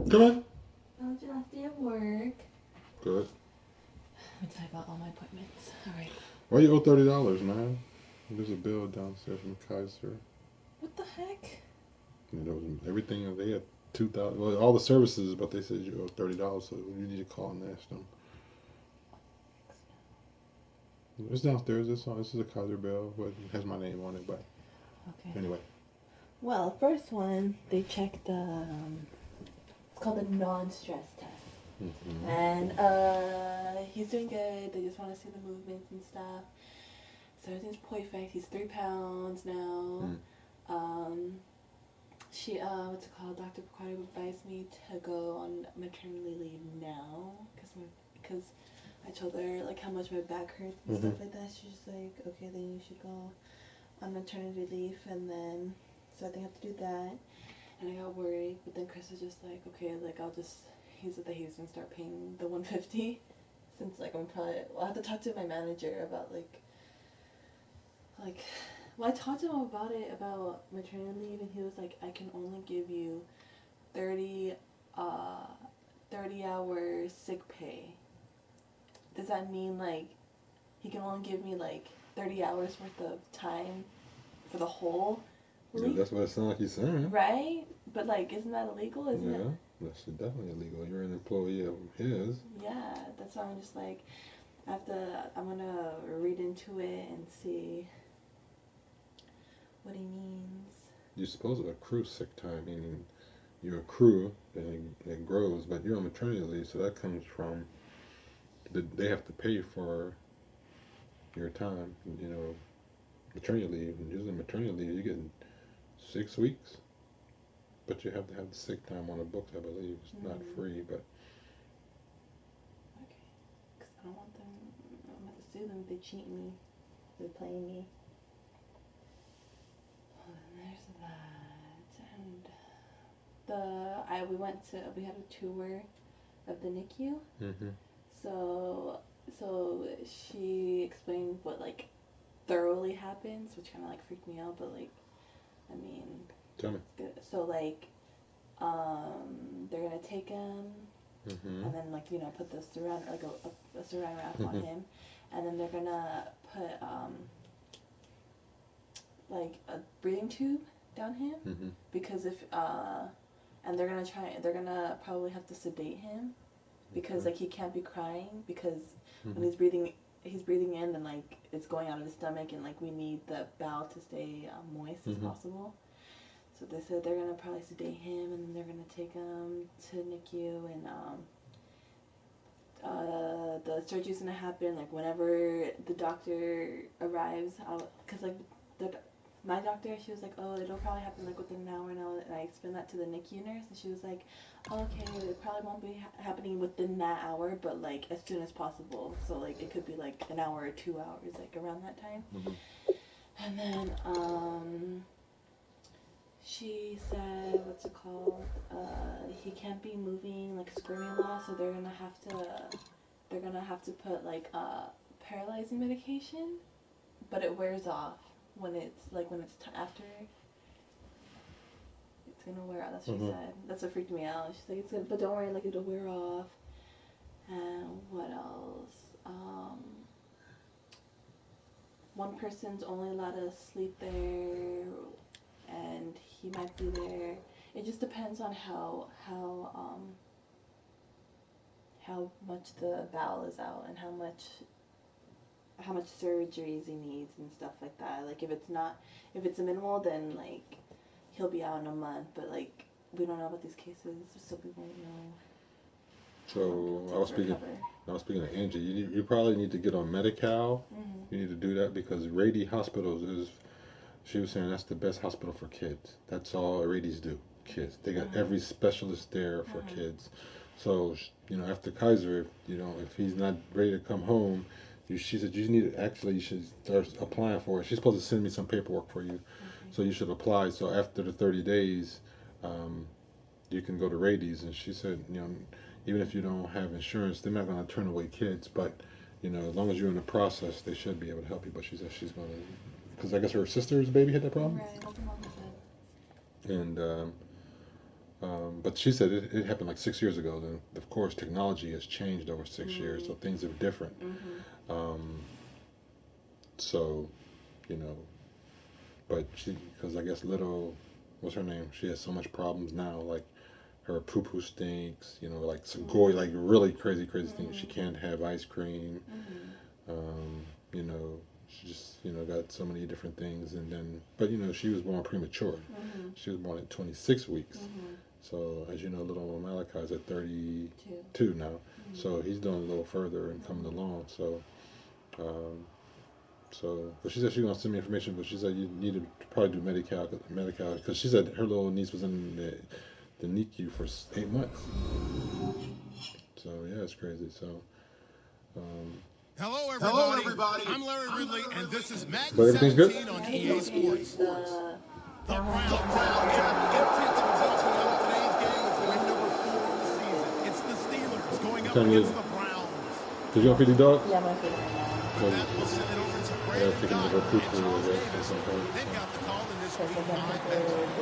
Come on. How was your last day of work? Good. Let me tell you about all my appointments. All right. Why you owe $30, man? There's a bill downstairs from Kaiser. What the heck? You know, everything they had 2,000. Well, all the services, but they said you owe $30, so you need to call and ask them. It's downstairs. This is a Kaiser bill, but it has my name on it. But Okay. anyway. Well, first one, they checked the. It's called the non-stress test. Mm-hmm. And he's doing good. They just want to see the movements and stuff. So everything's perfect. He's 3 pounds now. What's it called? Dr. Picardo advised me to go on maternity leave now because I told her like how much my back hurts and stuff like that. She's like, okay, then you should go on maternity leave, and then so I think I have to do that. And I got worried, but then Chris was just like, okay, like he said that he was gonna start paying the $150 since like I'll have to talk to my manager about well, I talked to him about it, about maternity leave, and he was like, I can only give you 30 hours sick pay. Does that mean like he can only give me like 30 hours worth of time for the whole leave? Yeah, that's what it sounds like he's saying. Right? But like, isn't that illegal? Isn't it? Yeah, that's definitely illegal. You're an employee of his. Yeah, that's why I'm just like, I'm gonna read into it and see what he means. You're supposed to accrue sick time, meaning you accrue and it grows, but you're on maternity leave, so that comes from they have to pay for your time. You know, maternity leave, and usually maternity leave you get 6 weeks, but you have to have the sick time on the books. I believe it's not free, but. Okay, because I don't want them. I'm about to sue them if they cheat me. They're playing me. There's that, and we had a tour of the NICU. Mm-hmm. So she explained what like thoroughly happens, which kind of like freaked me out. But like, I mean, tell me. So like, they're gonna take him, and then like put the saran like a saran wrap on him, and then they're gonna put like a breathing tube down him because if and they're gonna probably have to sedate him because like he can't be crying because when he's breathing in and like it's going out of his stomach and like we need the bowel to stay moist as possible. So they said they're gonna probably sedate him and then they're gonna take him to NICU and the surgery's gonna happen like whenever the doctor arrives. Cause like my doctor, she was like, oh, it'll probably happen like within an hour, and I explained that to the NICU nurse, and she was like, okay, it probably won't be happening within that hour, but like as soon as possible. So like it could be like an hour or 2 hours, like around that time. And then she said, what's it called? He can't be moving, like squirming a lot, so they're gonna have to put like paralyzing medication, but it wears off when it's after. It's gonna wear off. That's what she said. That's what freaked me out. She's like, it's gonna, but don't worry, like it'll wear off. And what else? One person's only allowed to sleep there, and he might be there. It just depends on how much the bowel is out and how much surgeries he needs and stuff like that. Like if it's minimal, then like he'll be out in a month. But like we don't know about these cases, so we won't know. So I was speaking to Angie. You probably need to get on Medi-Cal. You need to do that because Rady Hospitals is. She was saying that's the best hospital for kids. That's all Rady's do. Kids. They got every specialist there for kids. So after Kaiser, if he's not ready to come home, she said you should start applying for it. She's supposed to send me some paperwork for you, so you should apply. So after the 30 days, you can go to Rady's. And she said, even if you don't have insurance, they're not going to turn away kids. But as long as you're in the process, they should be able to help you. But she said she's going to, because I guess her sister's baby had that problem. Right, that's what Mom said. And But she said it happened like 6 years ago. Then, of course, technology has changed over 6 years, so things are different. So, you know, but because I guess little, what's her name? She has so much problems now, like her poo poo stinks, you know, like some gory, like really crazy things. She can't have ice cream. You know, she just, you know, got so many different things. And then, but, you know, she was born premature. She was born at 26 weeks. So, as you know, little Malachi's at 32 now. So he's doing a little further and coming along. So, but she said she was gonna send me information. But she said you need to probably do Medi-Cal, because she said her little niece was in the NICU for 8 months. So yeah, it's crazy. So. Hello, everybody. I'm Larry Ridley, and this is Madden But everything's good? 17 on EA Sports. The Browns have today's game with win number 4 of the season. It's the Steelers going up against the Browns. Did you want to feed the dog? Yeah, I'm gonna feed him right now. We'll send it over to They've got the call in this week.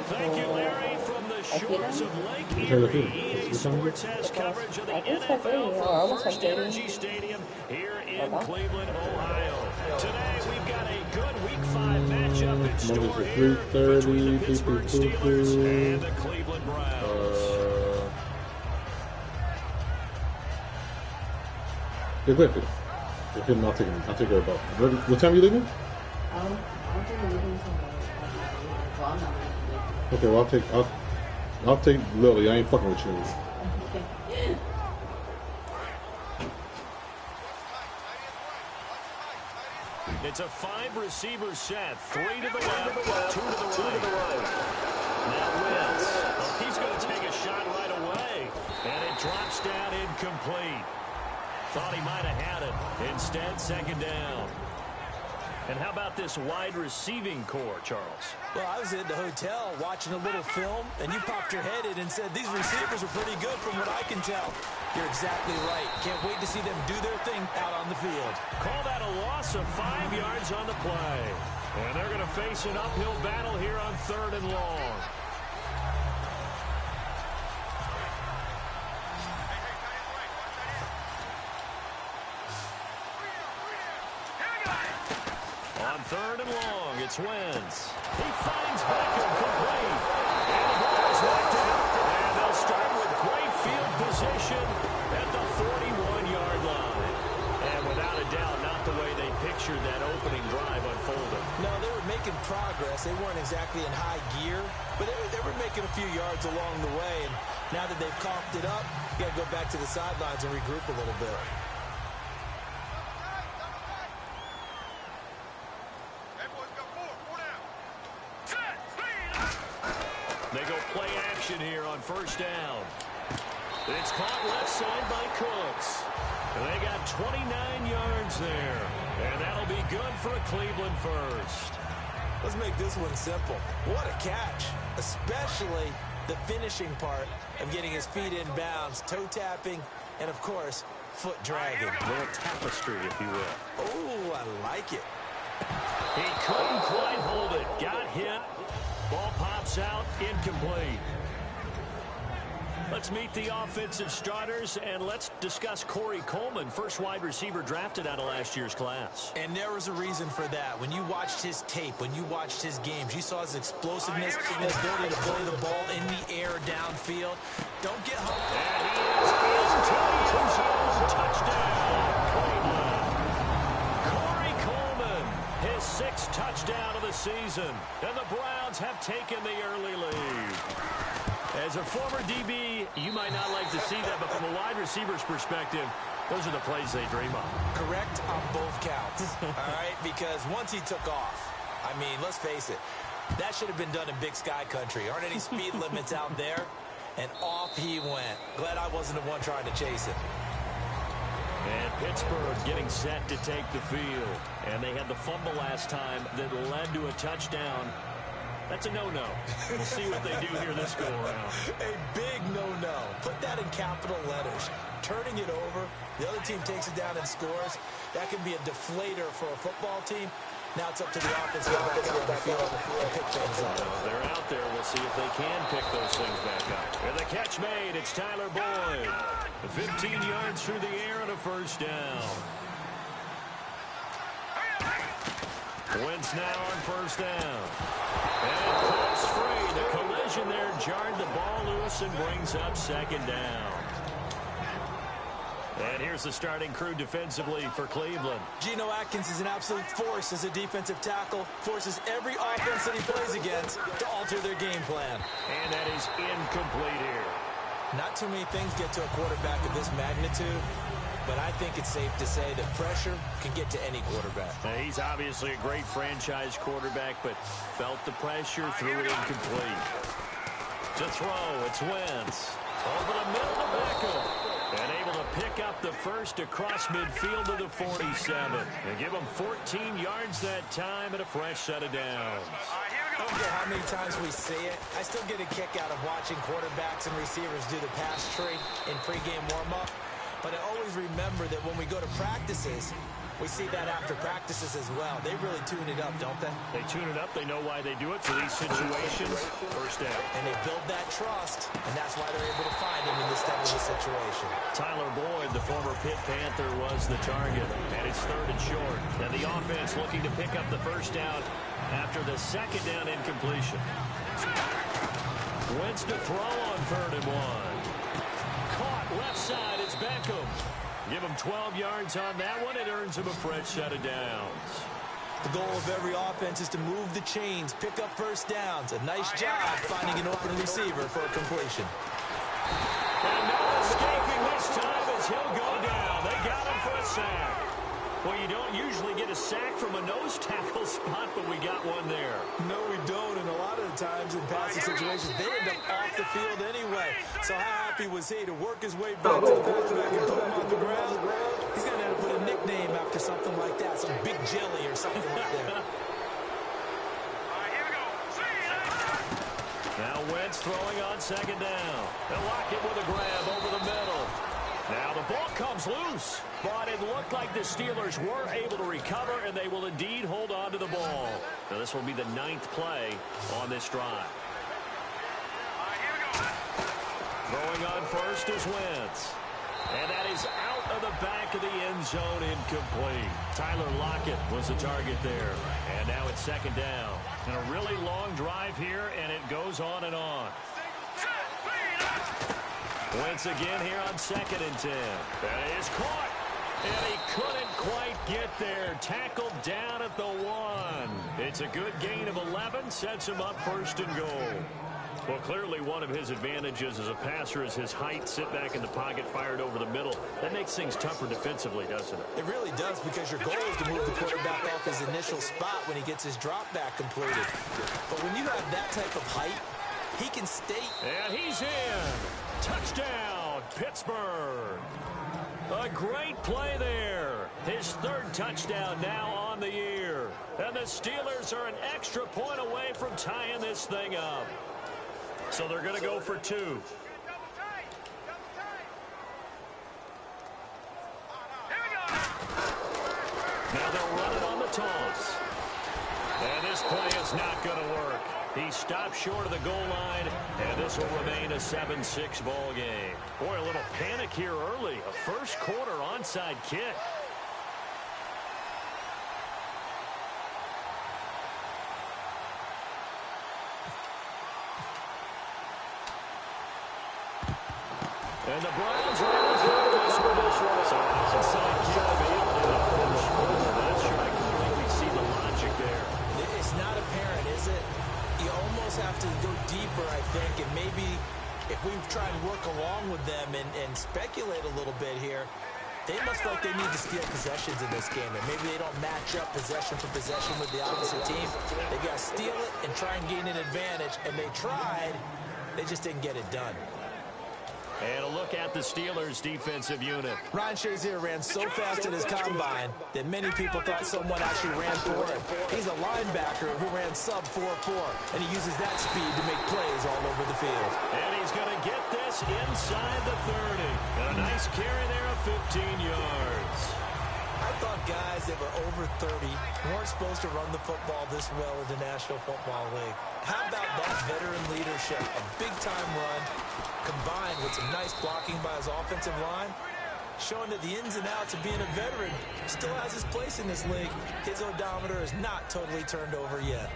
Thank you, Larry, from the shores of Lake Erie. EA Sports has coverage of the NFL from First Energy Stadium here in Cleveland, Ohio. Today, we've got a good Week 5 matchup in store here between the Pittsburgh Steelers and the Cleveland Browns. Yeah, go ahead. I'll take her about. What time are you leaving? I don't think we're leaving until well, I'm not leaving. Okay, well I'll take Lily. I ain't fucking with you. It's a 5-receiver set. 3 to the left, 2 to the right. Now Wentz. Oh, he's going to take a shot right away. And it drops down incomplete. Thought he might have had it. Instead, second down. And how about this wide receiving core, Charles? Well, I was at the hotel watching a little film, and you popped your head in and said, these receivers are pretty good from what I can tell. You're exactly right. Can't wait to see them do their thing out on the field. Call that a loss of 5 yards on the play. And they're going to face an uphill battle here on 3rd and long. On 3rd and long, it's Wentz. He finds Beckham complete. And the ball is knocked out. And they'll start with great field position at the 41-yard line. And without a doubt, not the way they pictured that opening drive unfolding. No, they were making progress. They weren't exactly in high gear, but they were making a few yards along the way. And now that they've coughed it up, you got to go back to the sidelines and regroup a little bit. They go play action here on 1st down. It's caught left side by Cooks. And they got 29 yards there. And that'll be good for a Cleveland first. Let's make this one simple. What a catch, especially the finishing part of getting his feet in bounds, toe tapping, and of course, foot dragging. A little tapestry, if you will. Oh, I like it. He couldn't quite hold it. Got hit. Ball pops out, incomplete. Let's meet the offensive starters, and let's discuss Corey Coleman, first wide receiver drafted out of last year's class. And there was a reason for that. When you watched his tape, when you watched his games, you saw his explosiveness, his ability to play the ball in the air downfield. Don't get hung up. And he is into the end zone. Touchdown, Cleveland. Corey Coleman, his 6th touchdown of the season. And the Browns have taken the early lead. As a former DB, you might not like to see that, but from a wide receiver's perspective, those are the plays they dream of. Correct on both counts, all right? Because once he took off, I mean, let's face it, that should have been done in Big Sky Country. Aren't any speed limits out there? And off he went. Glad I wasn't the one trying to chase him. And Pittsburgh getting set to take the field. And they had the fumble last time that led to a touchdown. That's a no-no. We'll see what they do here this go-around. A big no-no. Put that in capital letters. Turning it over, the other team takes it down and scores. That can be a deflator for a football team. Now it's up to the offense to get back out on the field and pick things up. They're out there. We'll see if they can pick those things back up. And the catch made. It's Tyler Boyd. 15 yards through the air and a first down. Wentz now on first down. And cuts free. The collision there jarred the ball loose and brings up second down. And here's the starting crew defensively for Cleveland. Geno Atkins is an absolute force as a defensive tackle. Forces every offense that he plays against to alter their game plan. And that is incomplete here. Not too many things get to a quarterback of this magnitude, but I think it's safe to say that pressure can get to any quarterback. Now, he's obviously a great franchise quarterback, but felt the pressure, threw it incomplete. To throw, it's Wentz. Over the middle to Beckham. And able to pick up the first across midfield to the 47. And give him 14 yards that time and a fresh set of downs. I don't care how many times we see it. I still get a kick out of watching quarterbacks and receivers do the pass tree in pregame warm-up. But I always remember that when we go to practices, we see that after practices as well. They really tune it up, don't they? They tune it up. They know why they do it for these situations. First down. And they build that trust, and that's why they're able to find him in this type of a situation. Tyler Boyd, the former Pitt Panther, was the target. And it's third and short. And the offense looking to pick up the first down after the second down incompletion. Wentz to throw on third and one. Caught left side. It's Beckham. Give him 12 yards on that one. It earns him a fresh set of downs. The goal of every offense is to move the chains, pick up first downs. A nice job finding an open receiver for a completion. And no escaping this time as he'll go down. They got him for a sack. Well, you don't usually get a sack from a nose tackle spot, but we got one there. No, we don't, and a lot of the times in passing situations, they end up off the field anyway. So how happy was he to work his way back to the quarterback and put him on the ground? He's going to have to put a nickname after something like that, some Big Jelly or something like that. Now Wentz throwing on second down. They'll lock it with a grab over the middle. Now the ball comes loose, but it looked like the Steelers were able to recover, and they will indeed hold on to the ball. Now this will be the 9th play on this drive. Throwing on first is Wentz. And that is out of the back of the end zone, incomplete. Tyler Lockett was the target there. And now it's second down. And a really long drive here, and it goes on and on. Wentz again here on 2nd and 10. That is caught. And he couldn't quite get there. Tackled down at the 1. It's a good gain of 11. Sets him up first and goal. Well, clearly one of his advantages as a passer is his height. Sit back in the pocket, fired over the middle. That makes things tougher defensively, doesn't it? It really does, because your goal is to move the quarterback off his initial spot when he gets his drop back completed. But when you have that type of height, he can stay. And he's in. Touchdown, Pittsburgh. A great play there. His 3rd touchdown now on the year. And the Steelers are an extra point away from tying this thing up. So they're going to go for 2. Now they'll run it on the toss. And this play is not going to work. He stopped short of the goal line, and this will remain a 7-6 ball game. Boy, a little panic here early. A first quarter onside kick. And the Browns are able to cover this one. So onside kick failed in the first quarter. Not sure I completely see the logic there. It's not apparent, is it? You almost have to go deeper, I think, and maybe if we try to work along with them and speculate a little bit here, they must feel like they need to steal possessions in this game, and maybe they don't match up possession for possession with the opposite team. They got to steal it and try and gain an advantage, and they tried. They just didn't get it done. And a look at the Steelers' defensive unit. Ryan Shazier ran so fast at his combine that many people thought someone actually ran for him. He's a linebacker who ran sub 4.4, and he uses that speed to make plays all over the field. And he's going to get this inside the 30. And a nice carry there of 15 yards. I thought guys that were over 30 weren't supposed to run the football this well in the National Football League. How about that veteran leadership? A big-time run combined with some nice blocking by his offensive line, showing that the ins and outs of being a veteran still has his place in this league. His odometer is not totally turned over yet.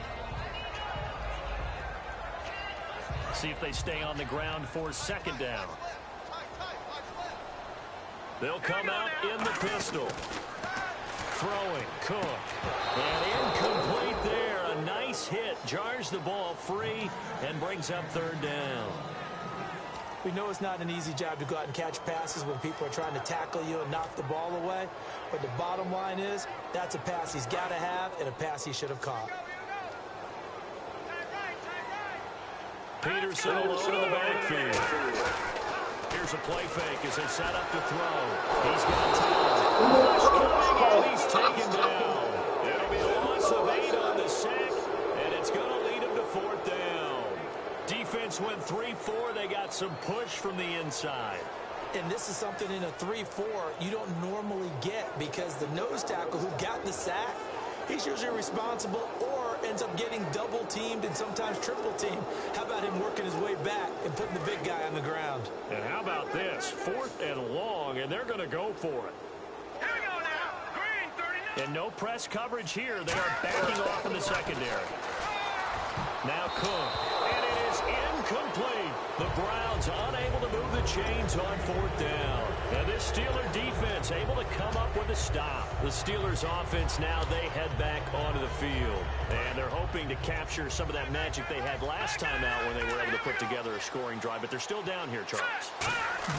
See if they stay on the ground for second down. They'll come out in the pistol. Throwing, Cook. And incomplete there. A nice hit. Jars the ball free and brings up third down. We know it's not an easy job to go out and catch passes when people are trying to tackle you and knock the ball away. But the bottom line is, that's a pass he's got to have and a pass he should have caught. Peterson alone in the backfield. Here's a play fake as they set up to throw. He's got time. He's taken down. It'll be a loss of 8 on the sack, and it's going to lead him to fourth down. Defense went 3-4. They got some push from the inside. And this is something in a 3-4 you don't normally get because the nose tackle who got the sack, he's usually responsible or ends up getting double-teamed and sometimes triple-teamed. How about him working his way back and putting the big guy on the ground? And how about this? 4th and long, and they're going to go for it. Here we go now. Green, 39. And no press coverage here. They are backing off in the secondary. Now Cook. And it is incomplete. The Browns unable to move the chains on 4th down. And this Steeler defense able to come up with a stop. The Steelers offense now, they head back onto the field. And they're hoping to capture some of that magic they had last time out when they were able to put together a scoring drive. But they're still down here, Charles.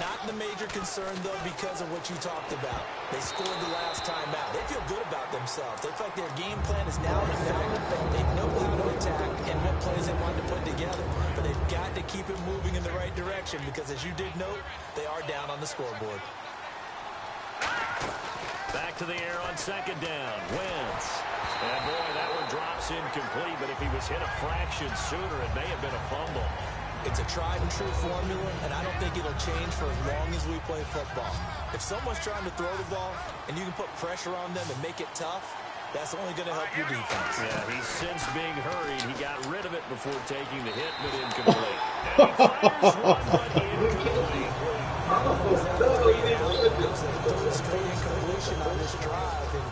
Not the major concern, though, because of what you talked about. They scored the last time out. They feel good about themselves. They feel like their game plan is now in effect. They know how to attack and what plays they want to put together. But they've got to keep it moving in the right direction because, as you did note, they are down on the scoreboard. Back to the air on second down. Wentz. And boy, that one drops incomplete, but if he was hit a fraction sooner, it may have been a fumble. It's a tried and true formula, and I don't think it'll change for as long as we play football. If someone's trying to throw the ball and you can put pressure on them and make it tough, that's only going to help your defense. Yeah, he's since being hurried. He got rid of it before taking the hit, but incomplete. And he fires one, but incomplete. Third straight incompletion on this drive, and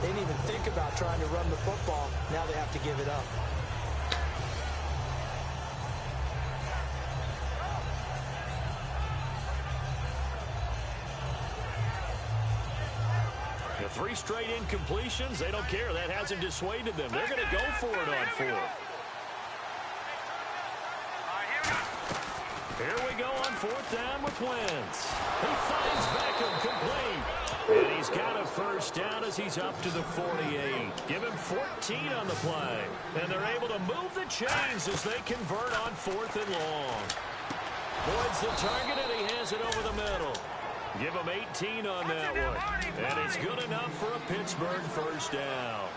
they didn't even think about trying to run the football. Now they have to give it up. The 3 straight incompletions, they don't care. That hasn't dissuaded them. They're going to go for it on 4th. Here we go on 4th down with Wentz. He finds Beckham complete. And he's got a first down as he's up to the 48. Give him 14 on the play. And they're able to move the chains as they convert on 4th and long. Boyd's the target, and he has it over the middle. Give him 18 on that one. And it's good enough for a Pittsburgh first down.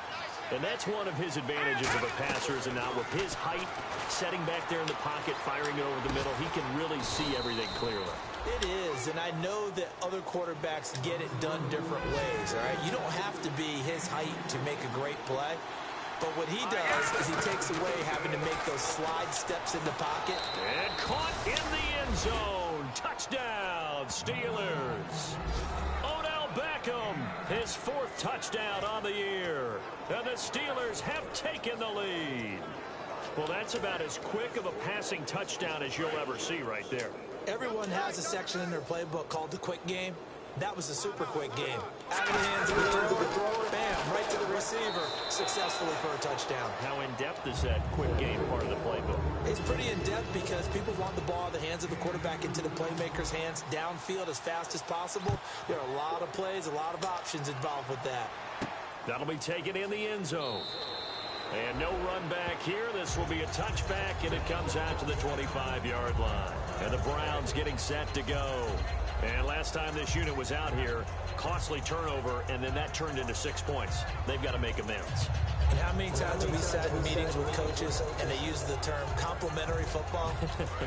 And that's one of his advantages of a passer, is not with his height, setting back there in the pocket, firing it over the middle. He can really see everything clearly. It is, and I know that other quarterbacks get it done different ways, all right? You don't have to be his height to make a great play. But what he does is he takes away having to make those slide steps in the pocket. And caught in the end zone. Touchdown, Steelers. Odell Beckham, his 4th touchdown on the year. And the Steelers have taken the lead. Well, that's about as quick of a passing touchdown as you'll ever see right there. Everyone has a section in their playbook called the quick game. That was a super quick game. Out of the hands of the thrower, bam, right to the receiver, successfully for a touchdown. How in-depth is that quick game part of the playbook? It's pretty in-depth because people want the ball in the hands of the quarterback into the playmaker's hands downfield as fast as possible. There are a lot of plays, a lot of options involved with that. That'll be taken in the end zone. And no run back here. This will be a touchback, and it comes out to the 25-yard line. And the Browns getting set to go. And last time this unit was out here, costly turnover, and then that turned into 6 points. They've got to make amends. And how many times have we sat in meetings with coaches and they use the term complementary football?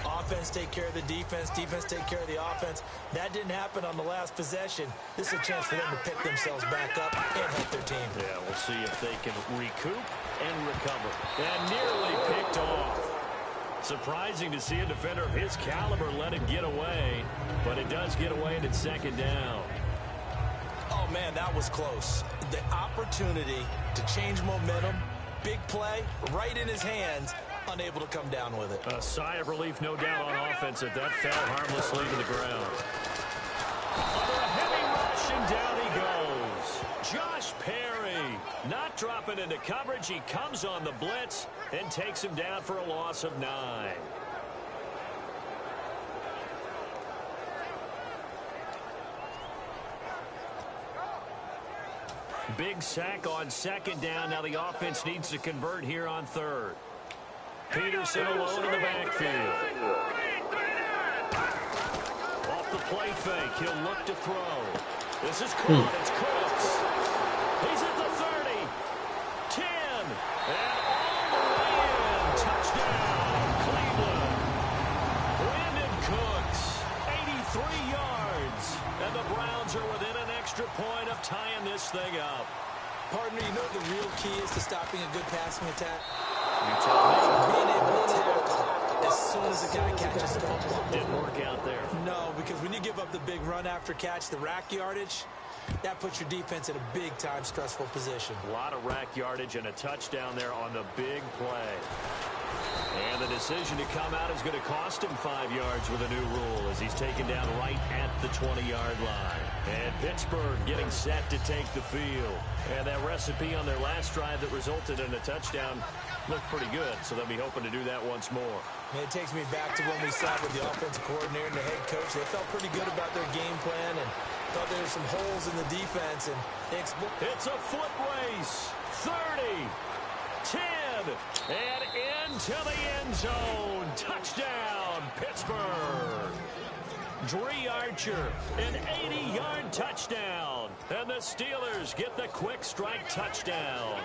Offense take care of the defense, defense take care of the offense. That didn't happen on the last possession. This is a chance for them to pick themselves back up and help their team. Yeah, we'll see if they can recoup and recover. And nearly picked off. Surprising to see a defender of his caliber let it get away, but it does get away and it's second down. Oh, man, that was close. The opportunity to change momentum, big play, right in his hands, unable to come down with it. A sigh of relief, no doubt, on offense that fell harmlessly to the ground. Under a heavy rush, and down he goes. Josh Perry not dropping into coverage. He comes on the blitz and takes him down for a loss of 9. Big sack on second down. Now the offense needs to convert here on third. Peterson alone in the backfield. Off the play fake. He'll look to throw. This is caught. It's Cooks. He's at the 30. 10. And all the way in. Touchdown, Cleveland. Brandon Cooks, 83 yards. And the Browns are within an extra point of tying this thing up. Partner, you know what the real key is to stopping a good passing attack? You tell me. Being able to tackle as soon as a guy catches the football. Didn't work out there. No, because when you give up the big run after catch, the rack yardage, that puts your defense in a big-time stressful position. A lot of rack yardage and a touchdown there on the big play. And the decision to come out is going to cost him 5 yards with a new rule as he's taken down right at the 20-yard line. And Pittsburgh getting set to take the field. And that recipe on their last drive that resulted in a touchdown looked pretty good, so they'll be hoping to do that once more. And it takes me back to when we sat with the offensive coordinator and the head coach. They felt pretty good about their game plan and thought there were some holes in the defense. And it's a foot race. 30, 10, and into the end zone. Touchdown, Pittsburgh. Dree Archer, an 80-yard touchdown. And the Steelers get the quick strike touchdown.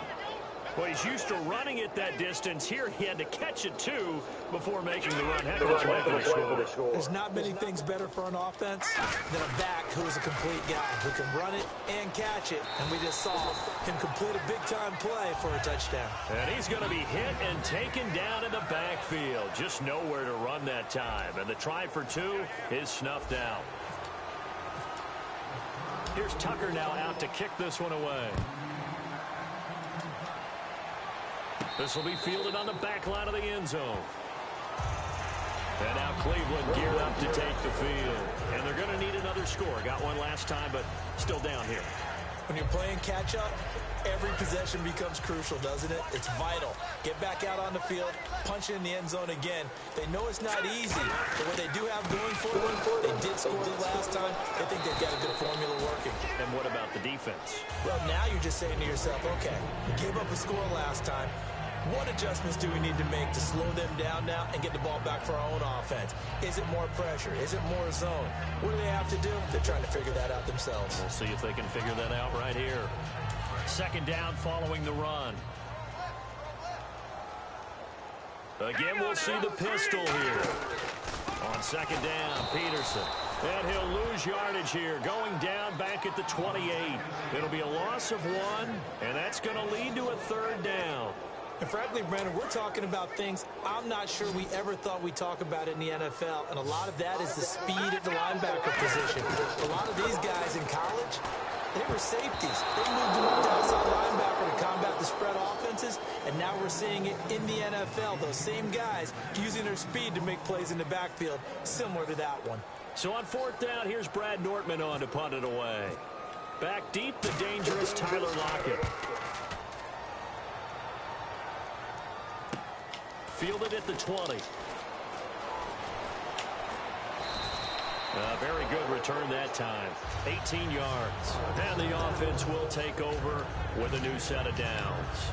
Well, he's used to running it that distance. Here he had to catch it, too, before making the run. Heck of a play for the score. There's not many things better for an offense than a back who is a complete guy who can run it and catch it. And we just saw him complete a big-time play for a touchdown. And he's going to be hit and taken down in the backfield. Just nowhere to run that time. And the try for 2 is snuffed out. Here's Tucker now out to kick this one away. This will be fielded on the back line of the end zone. And now Cleveland geared up to take the field. And they're going to need another score. Got one last time, but still down here. When you're playing catch-up, every possession becomes crucial, doesn't it? It's vital. Get back out on the field, punch it in the end zone again. They know it's not easy, but what they do have going for them, they did score the last time. They think they've got a good formula working. And what about the defense? Well, now you're just saying to yourself, okay, we gave up a score last time. What adjustments do we need to make to slow them down now and get the ball back for our own offense? Is it more pressure? Is it more zone? What do they have to do? They're trying to figure that out themselves. We'll see if they can figure that out right here. Second down following the run. Again, we'll see the pistol here. On second down, Peterson. And he'll lose yardage here, going down back at the 28. It'll be a loss of 1, and that's going to lead to a third down. And frankly, Brandon, we're talking about things I'm not sure we ever thought we'd talk about in the NFL. And a lot of that is the speed at the linebacker position. A lot of these guys in college, they were safeties. They moved them up to outside linebacker to combat the spread offenses. And now we're seeing it in the NFL. Those same guys using their speed to make plays in the backfield, similar to that one. So on fourth down, here's Brad Nortman on to punt it away. Back deep, the dangerous Tyler Lockett. Fielded at the 20. A very good return that time. 18 yards. And the offense will take over with a new set of downs.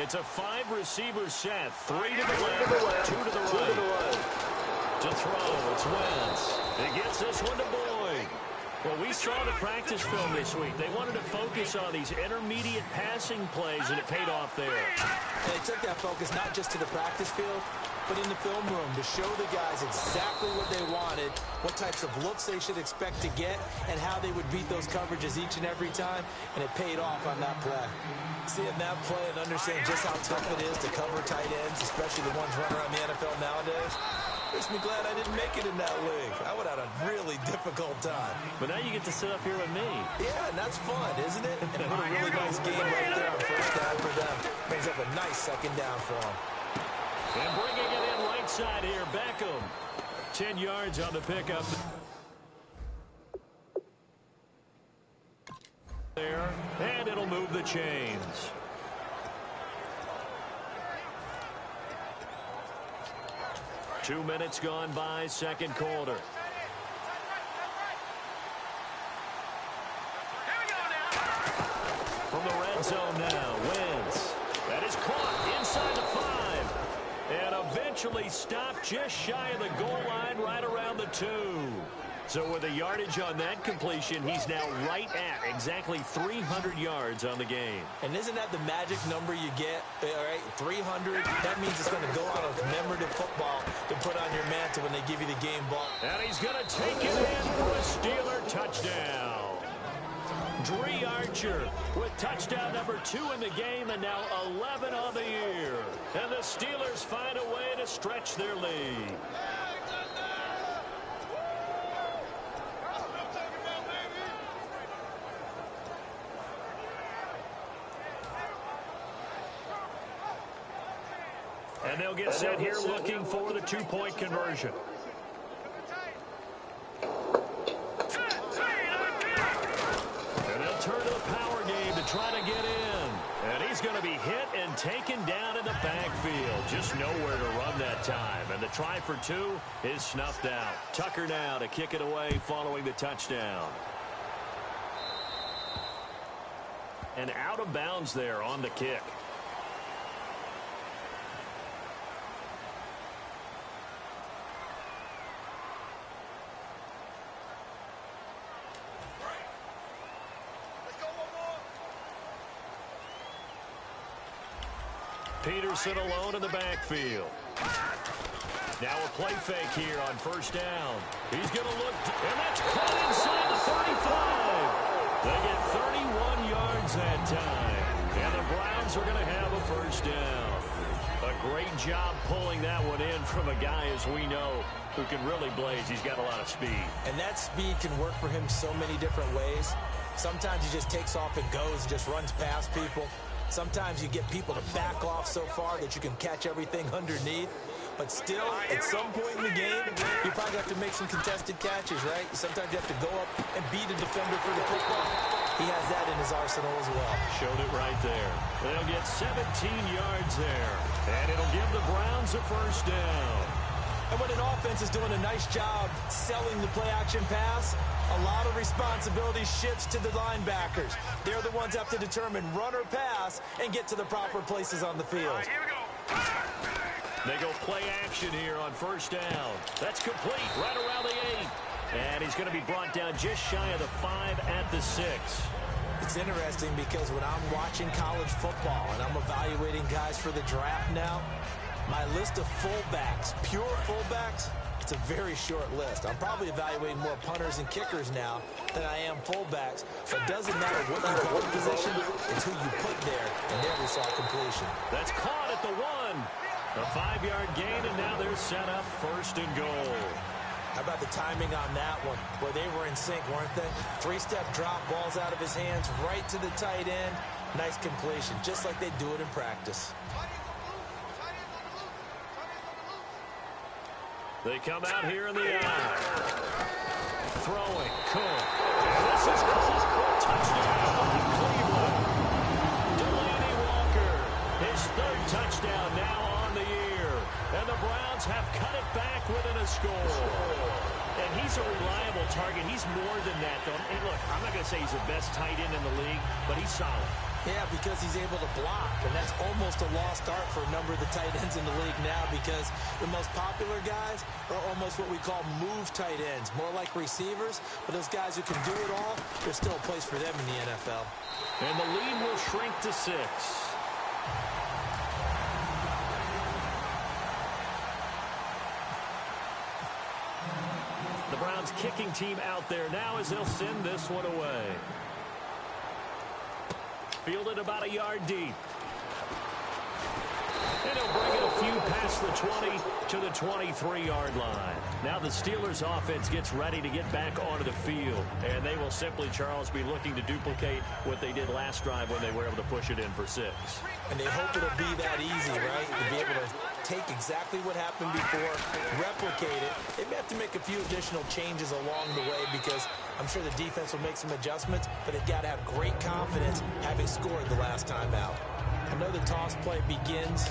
It's a 5-receiver set. 3 to the left, 2 to the right. To throw, it's Wentz. He gets this one to Boyd. Well, we saw the practice film this week. They wanted to focus on these intermediate passing plays, and it paid off there. And they took that focus not just to the practice field, but in the film room to show the guys exactly what they wanted, what types of looks they should expect to get, and how they would beat those coverages each and every time, and it paid off on that play. Seeing that play and understanding just how tough it is to cover tight ends, especially the ones running around the NFL nowadays, makes me glad I didn't make it in that league. I would have had a really difficult time. But now you get to sit up here with me. Yeah, and that's fun, isn't it? And what a really nice game right there on first down for them. Brings up a nice second down for them. And bringing it in right side here, Beckham. 10 yards on the pickup. There, and it'll move the chains. Two minutes gone by, second quarter. From the red zone now, Wentz. That is caught inside the 5. And eventually stopped just shy of the goal line right around the 2. So with the yardage on that completion, he's now right at exactly 300 yards on the game. And isn't that the magic number you get, all right, 300? That means it's going to go out of commemorative football to put on your mantle when they give you the game ball. And he's going to take it in for a Steeler touchdown. Dree Archer with touchdown number 2 in the game and now 11 on the year. And the Steelers find a way to stretch their lead. And they'll get set here looking for the 2-point conversion. And they'll turn to the power game to try to get in. And he's going to be hit and taken down in the backfield. Just nowhere to run that time. And the try for 2 is snuffed out. Tucker now to kick it away following the touchdown. And out of bounds there on the kick. Peterson alone in the backfield. Now a play fake here on first down. He's going to look, and that's caught inside the 35. They get 31 yards that time. And the Browns are going to have a first down. A great job pulling that one in from a guy, as we know, who can really blaze. He's got a lot of speed. And that speed can work for him so many different ways. Sometimes he just takes off and goes, just runs past people. Sometimes you get people to back off so far that you can catch everything underneath. But still, at some point in the game, you probably have to make some contested catches, right? Sometimes you have to go up and beat a defender for the football. He has that in his arsenal as well. Showed it right there. They'll get 17 yards there. And it'll give the Browns a first down. And when an offense is doing a nice job selling the play-action pass, a lot of responsibility shifts to the linebackers. They're the ones that have to determine run or pass and get to the proper places on the field. Here we go. They go play action here on first down. That's complete right around the 8. And he's going to be brought down just shy of the 5 at the 6. It's interesting because when I'm watching college football and I'm evaluating guys for the draft now, my list of fullbacks, pure fullbacks, it's a very short list. I'm probably evaluating more punters and kickers now than I am fullbacks. But it doesn't matter what you call the position, it's who you put there. And there we saw completion. That's caught at the 1. A 5-yard gain, and now they're set up first and goal. How about the timing on that one, where they were in sync, weren't they? 3-step drop, balls out of his hands, right to the tight end. Nice completion, just like they do it in practice. They come out here in the eye. Throwing, Cook. This is caught. Touchdown, Cleveland. Delaney Walker, his 3rd touchdown now on the year. And the Browns have cut it back within a score. And he's a reliable target. He's more than that, though. Hey, look, I'm not going to say he's the best tight end in the league, but he's solid. Yeah, because he's able to block, and that's almost a lost art for a number of the tight ends in the league now because the most popular guys are almost what we call move tight ends, more like receivers, but those guys who can do it all, there's still a place for them in the NFL. And the lead will shrink to 6. The Browns kicking team out there now as they'll send this one away. Fielded about a yard deep. And he'll bring it a few past the 20 to the 23-yard line. Now the Steelers offense gets ready to get back onto the field. And they will simply, Charles, be looking to duplicate what they did last drive when they were able to push it in for 6. And they hope it'll be that easy, right? To be able to take exactly what happened before, replicate it. They may have to make a few additional changes along the way because I'm sure the defense will make some adjustments, but they've got to have great confidence having scored the last time out. I know the toss play begins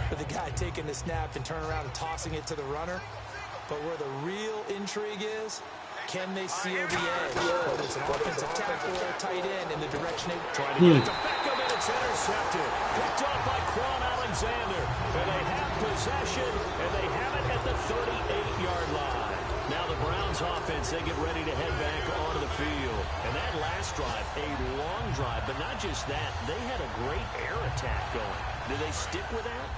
with the guy taking the snap and turning around and tossing it to the runner, but where the real intrigue is, can they seal the edge? Whether it's an offensive tackle or a tight end in the direction they try to get it to Beckham, and it's intercepted. Picked off by Quan Alexander. And they have possession, and they have it at the 38-yard line. Now the Browns offense, they get ready to head back onto the field. And that last drive, a long drive, but not just that, they had a great air attack going. Do they stick with that?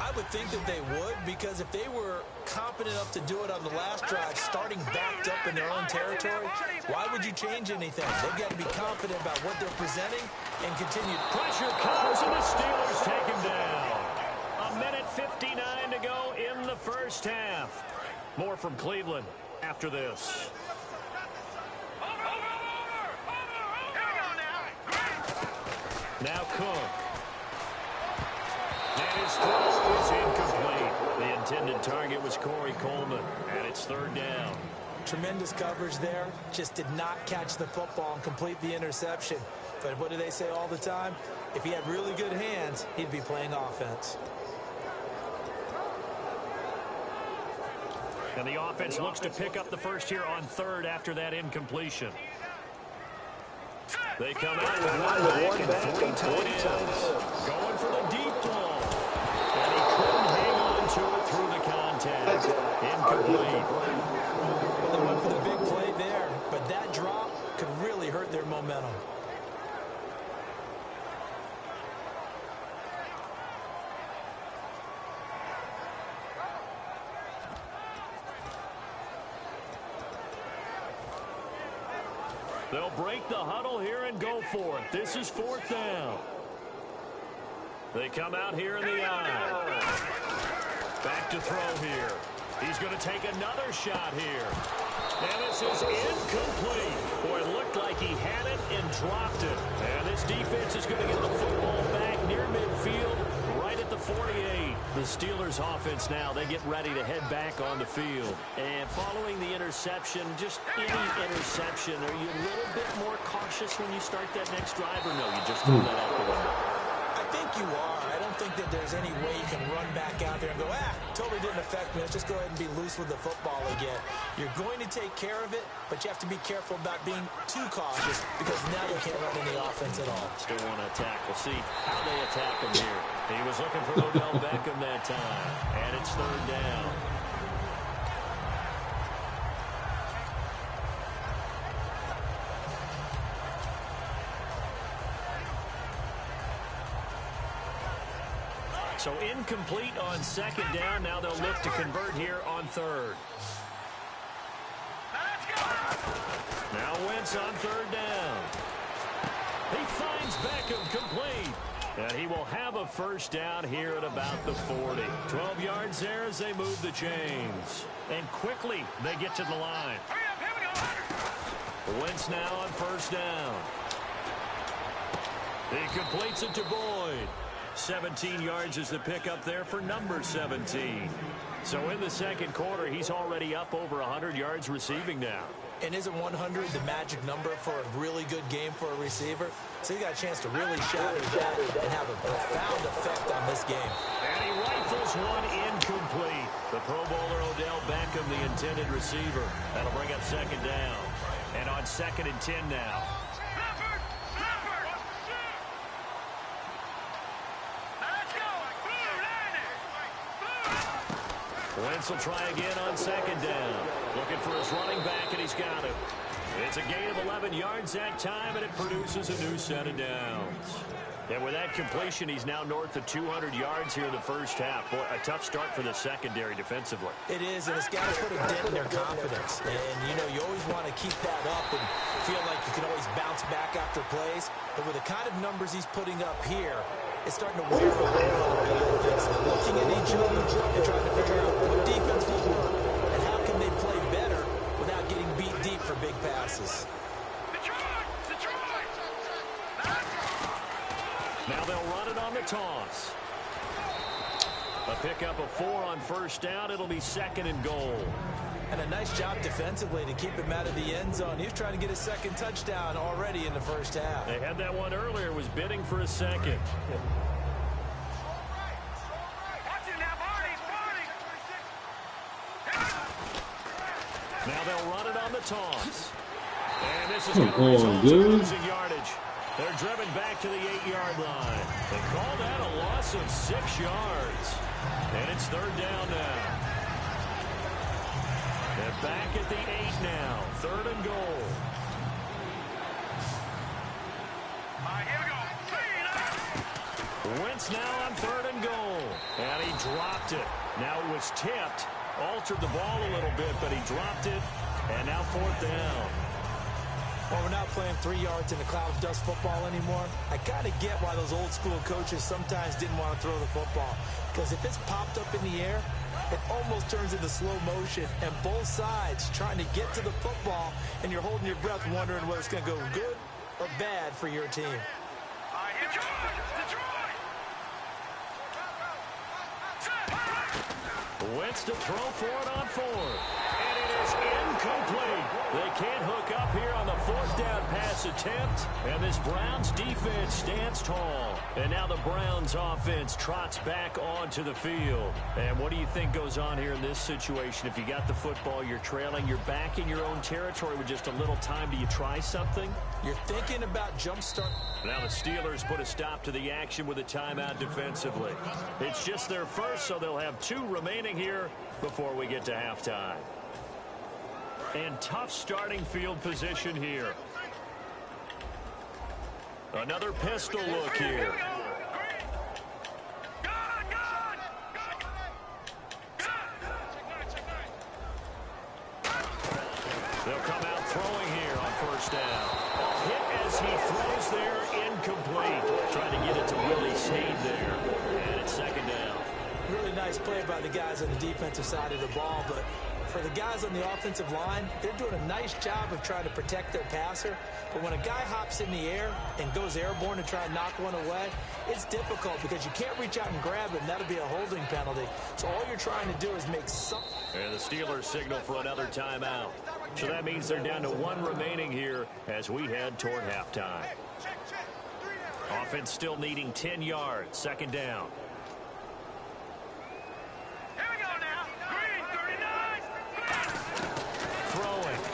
I would think that they would, because if they were competent enough to do it on the last drive, starting backed up in their own territory, why would you change anything? They've got to be confident about what they're presenting and continue. Pressure comes, and the Steelers take him down. A minute 59 to go in the first half. More from Cleveland after this. Now Cook. And his throw is incomplete. The intended target was Corey Coleman, and it's 3rd down. Tremendous coverage there. Just did not catch the football and complete the interception. But what do they say all the time? If he had really good hands, he'd be playing offense. And the offense looks to pick up the first here on 3rd after that incompletion. They come out with one back and 3 tight ends. Going for the deep ball. And he couldn't hang on to it through the contact. Incomplete. Well, they went for the big play there, but that drop could really hurt their momentum. They'll break the huddle here and go for it. This is 4th down. They come out here in the eye. Back to throw here. He's going to take another shot here. And this is incomplete. Boy, it looked like he had it and dropped it. And this defense is going to get the football back near midfield, right at the 48. The Steelers offense now, they get ready to head back on the field. And following the interception, just any interception, are you a little bit more cautious when you start that next drive, or no, you just throw that out the window? I think you are. I don't think that there's any way you can run back out there and go, totally didn't affect me. Let's just go ahead and be loose with the football again. You're going to take care of it, but you have to be careful about being too cautious because now you can't run any offense at all. Still want to attack. We'll see how they attack him here. He was looking for Odell Beckham that time, and it's 3rd down. So incomplete on 2nd down. Now they'll look to convert here on 3rd. Now Wentz on 3rd down. He finds Beckham complete. And he will have a first down here at about the 40. 12 yards there as they move the chains. And quickly they get to the line. Wentz now on 1st down. He completes it to Boyd. 17 yards is the pickup there for number 17. So in the 2nd quarter, he's already up over 100 yards receiving now. And isn't 100 the magic number for a really good game for a receiver? So he got a chance to really shatter that and have a profound effect on this game. And he rifles one incomplete. The Pro Bowler Odell Beckham, the intended receiver. That'll bring up 2nd down. And on 2nd and 10 now. Wentz will try again on second down. Looking for his running back, and he's got it. It's a gain of 11 yards that time, and it produces a new set of downs. And with that completion, he's now north of 200 yards here in the first half. Boy, a tough start for the secondary defensively. It is, and it's got to put a dent in their confidence. And, you know, you always want to keep that up and feel like you can always bounce back after plays. But with the kind of numbers he's putting up here, it's starting to wear away a little bit, I think. So looking at each other and trying to figure out what defense will work and how can they play better without getting beat deep for big passes. Now they'll run it on the toss. A pickup of 4 on first down. It'll be second and goal. And a nice job defensively to keep him out of the end zone. He was trying to get his second touchdown already in the first half. They had that one earlier, was bidding for a second. Now they'll run it on the toss. And this is going to result in losing yardage. They're driven back to the 8-yard line. They call that a loss of 6 yards. And it's third down now. They're back at the 8 now. Third and goal. Wentz now on third and goal. And he dropped it. Now it was tipped. Altered the ball a little bit, but he dropped it. And now fourth down. Well, we're not playing 3 yards in a cloud of dust football anymore. I kind of get why those old school coaches sometimes didn't want to throw the football. Because if it's popped up in the air, it almost turns into slow motion. And both sides trying to get to the football, and you're holding your breath wondering whether it's going to go good or bad for your team. Wentz to throw for it on 4. And it is incomplete. They can't hook up here on the fourth down pass attempt. And this Browns defense stands tall. And now the Browns offense trots back onto the field. And what do you think goes on here in this situation? If you got the football, you're trailing, you're back in your own territory with just a little time. Do you try something? You're thinking about jump start. Now the Steelers put a stop to the action with a timeout defensively. It's just their first, so they'll have 2 remaining here before we get to halftime. And tough starting field position here. Another pistol look here. They'll come out throwing here on first down. Hit as he throws there, incomplete. Trying to get it to Willie Snead there. And it's second down. Really nice play by the guys on the defensive side of the ball, but for the guys on the offensive line, they're doing a nice job of trying to protect their passer. But when a guy hops in the air and goes airborne to try and knock one away, it's difficult because you can't reach out and grab it, and that'll be a holding penalty. So all you're trying to do is make some... And the Steelers signal for another timeout. So that means they're down to 1 remaining here as we head toward halftime. Offense still needing 10 yards. Second down.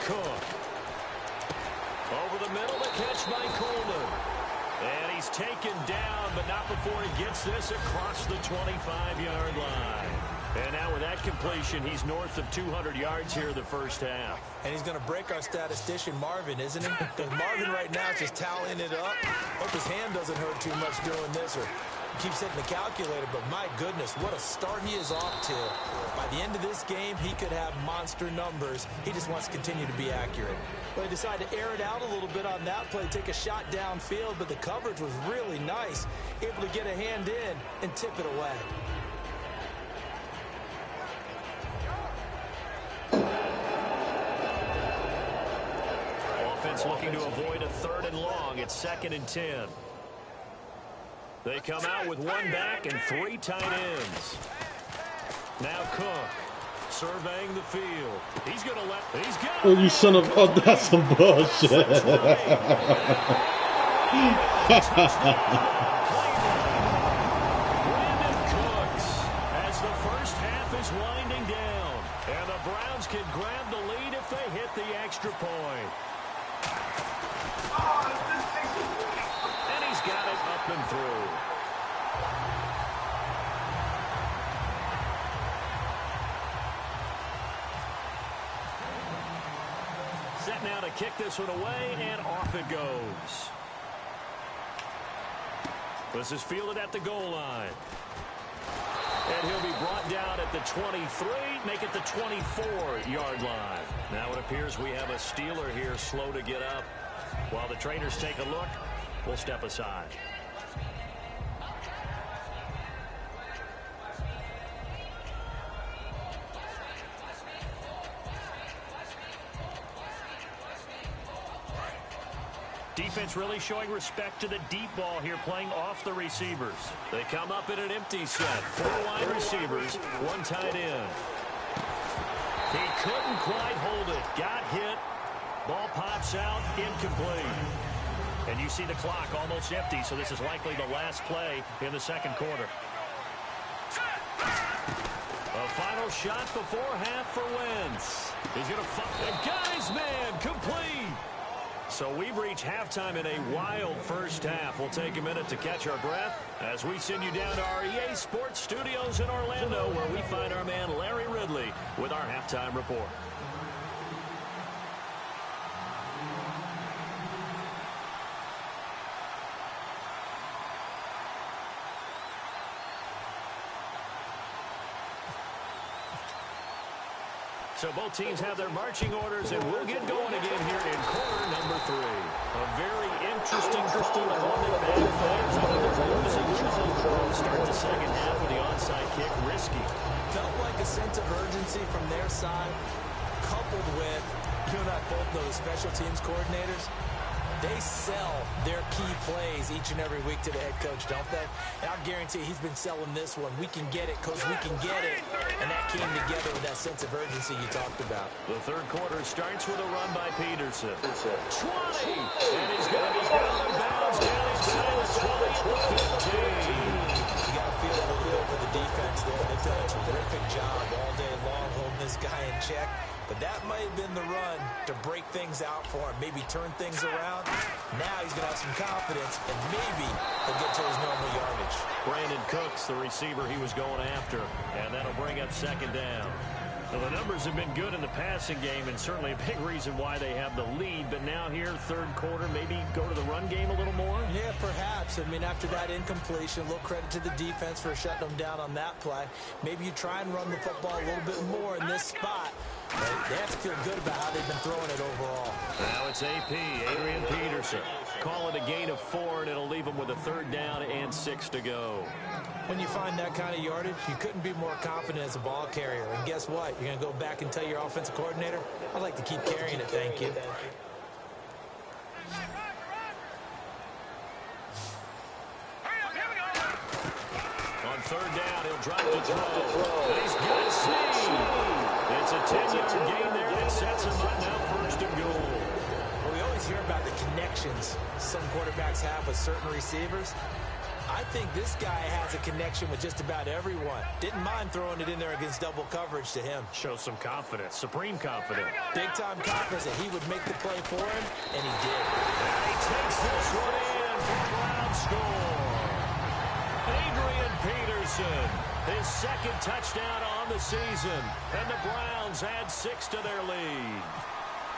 Cook. Over the middle, the catch by Coleman. And he's taken down, but not before he gets this across the 25-yard line. And now with that completion, he's north of 200 yards here in the first half. And he's going to break our statistician, Marvin, isn't he? Because Marvin right now is just tallying it up. Hope his hand doesn't hurt too much doing this, or keeps hitting the calculator, but my goodness, what a start he is off to. By the end of this game, he could have monster numbers. He just wants to continue to be accurate. Well, he decided to air it out a little bit on that play, take a shot downfield, but the coverage was really nice. Able to get a hand in and tip it away. Offense looking to avoid a third and long. It's second and 10. They come out with 1 back and 3 tight ends. Now Cook surveying the field. He's going to let... He's got... Oh, you son of... Oh, that's some bullshit. Brandon Cooks as the first half is winding down. And the Browns can grab the lead if they hit the extra point. And he's got it up and through. set now to kick this one away, and off it goes. This is fielded at the goal line. And he'll be brought down at the 23, make it the 24-yard line. Now it appears we have a Steeler here slow to get up. While the trainers take a look, we'll step aside. Defense really showing respect to the deep ball here, playing off the receivers. They come up in an empty set. 4 wide receivers, 1 tight end. He couldn't quite hold it. Got hit. Ball pops out, incomplete. And you see the clock almost empty, so this is likely the last play in the second quarter. A final shot before half for Wentz. He's going to find the guy's man, complete. So we've reached halftime in a wild first half. We'll take a minute to catch our breath as we send you down to our EA Sports Studios in Orlando, where we find our man Larry Ridley with our halftime report. So both teams have their marching orders, and we'll get going again here in quarter number 3. A very interesting call, and one that backfires on the losing team. Start the second half with the onside kick risky. Felt like a sense of urgency from their side, coupled with, you and I both know the special teams coordinators. They sell their key plays each and every week to the head coach, don't they? And I'll guarantee he's been selling this one. We can get it, Coach, we can get it. And that came together with that sense of urgency you talked about. The third quarter starts with a run by Peterson. 20! And he's going to be out of bounds down inside the 20 at the 15. You got to feel a little bit for the defense there. They've done a terrific job all day long holding this guy in check. But that might have been the run to break things out for him, maybe turn things around. Now he's going to have some confidence, and maybe he'll get to his normal yardage. Brandon Cooks, the receiver he was going after, and that'll bring up second down. Well, the numbers have been good in the passing game, and certainly a big reason why they have the lead. But now here, third quarter, maybe go to the run game a little more? Yeah, perhaps. I mean, after that incompletion, a little credit to the defense for shutting them down on that play. Maybe you try and run the football a little bit more in this spot. But they have to feel good about how they've been throwing it overall. Now it's AP, Adrian Peterson. Call it a gain of 4, and it'll leave them with a third down and 6 to go. When you find that kind of yardage, you couldn't be more confident as a ball carrier. And guess what? You're going to go back and tell your offensive coordinator, I'd like to keep carrying it, thank you. On third down, he'll drop to throw. He's got speed. It's a 10-yard gain there that sets him up now first and goal. Well, we always hear about the connections some quarterbacks have with certain receivers. I think this guy has a connection with just about everyone. Didn't mind throwing it in there against double coverage to him. Shows some confidence, supreme confidence. Big-time confidence that he would make the play for him, and he did. And he takes this one in for a Brown score. Adrian Peterson, his second touchdown on the season. And the Browns add 6 to their lead.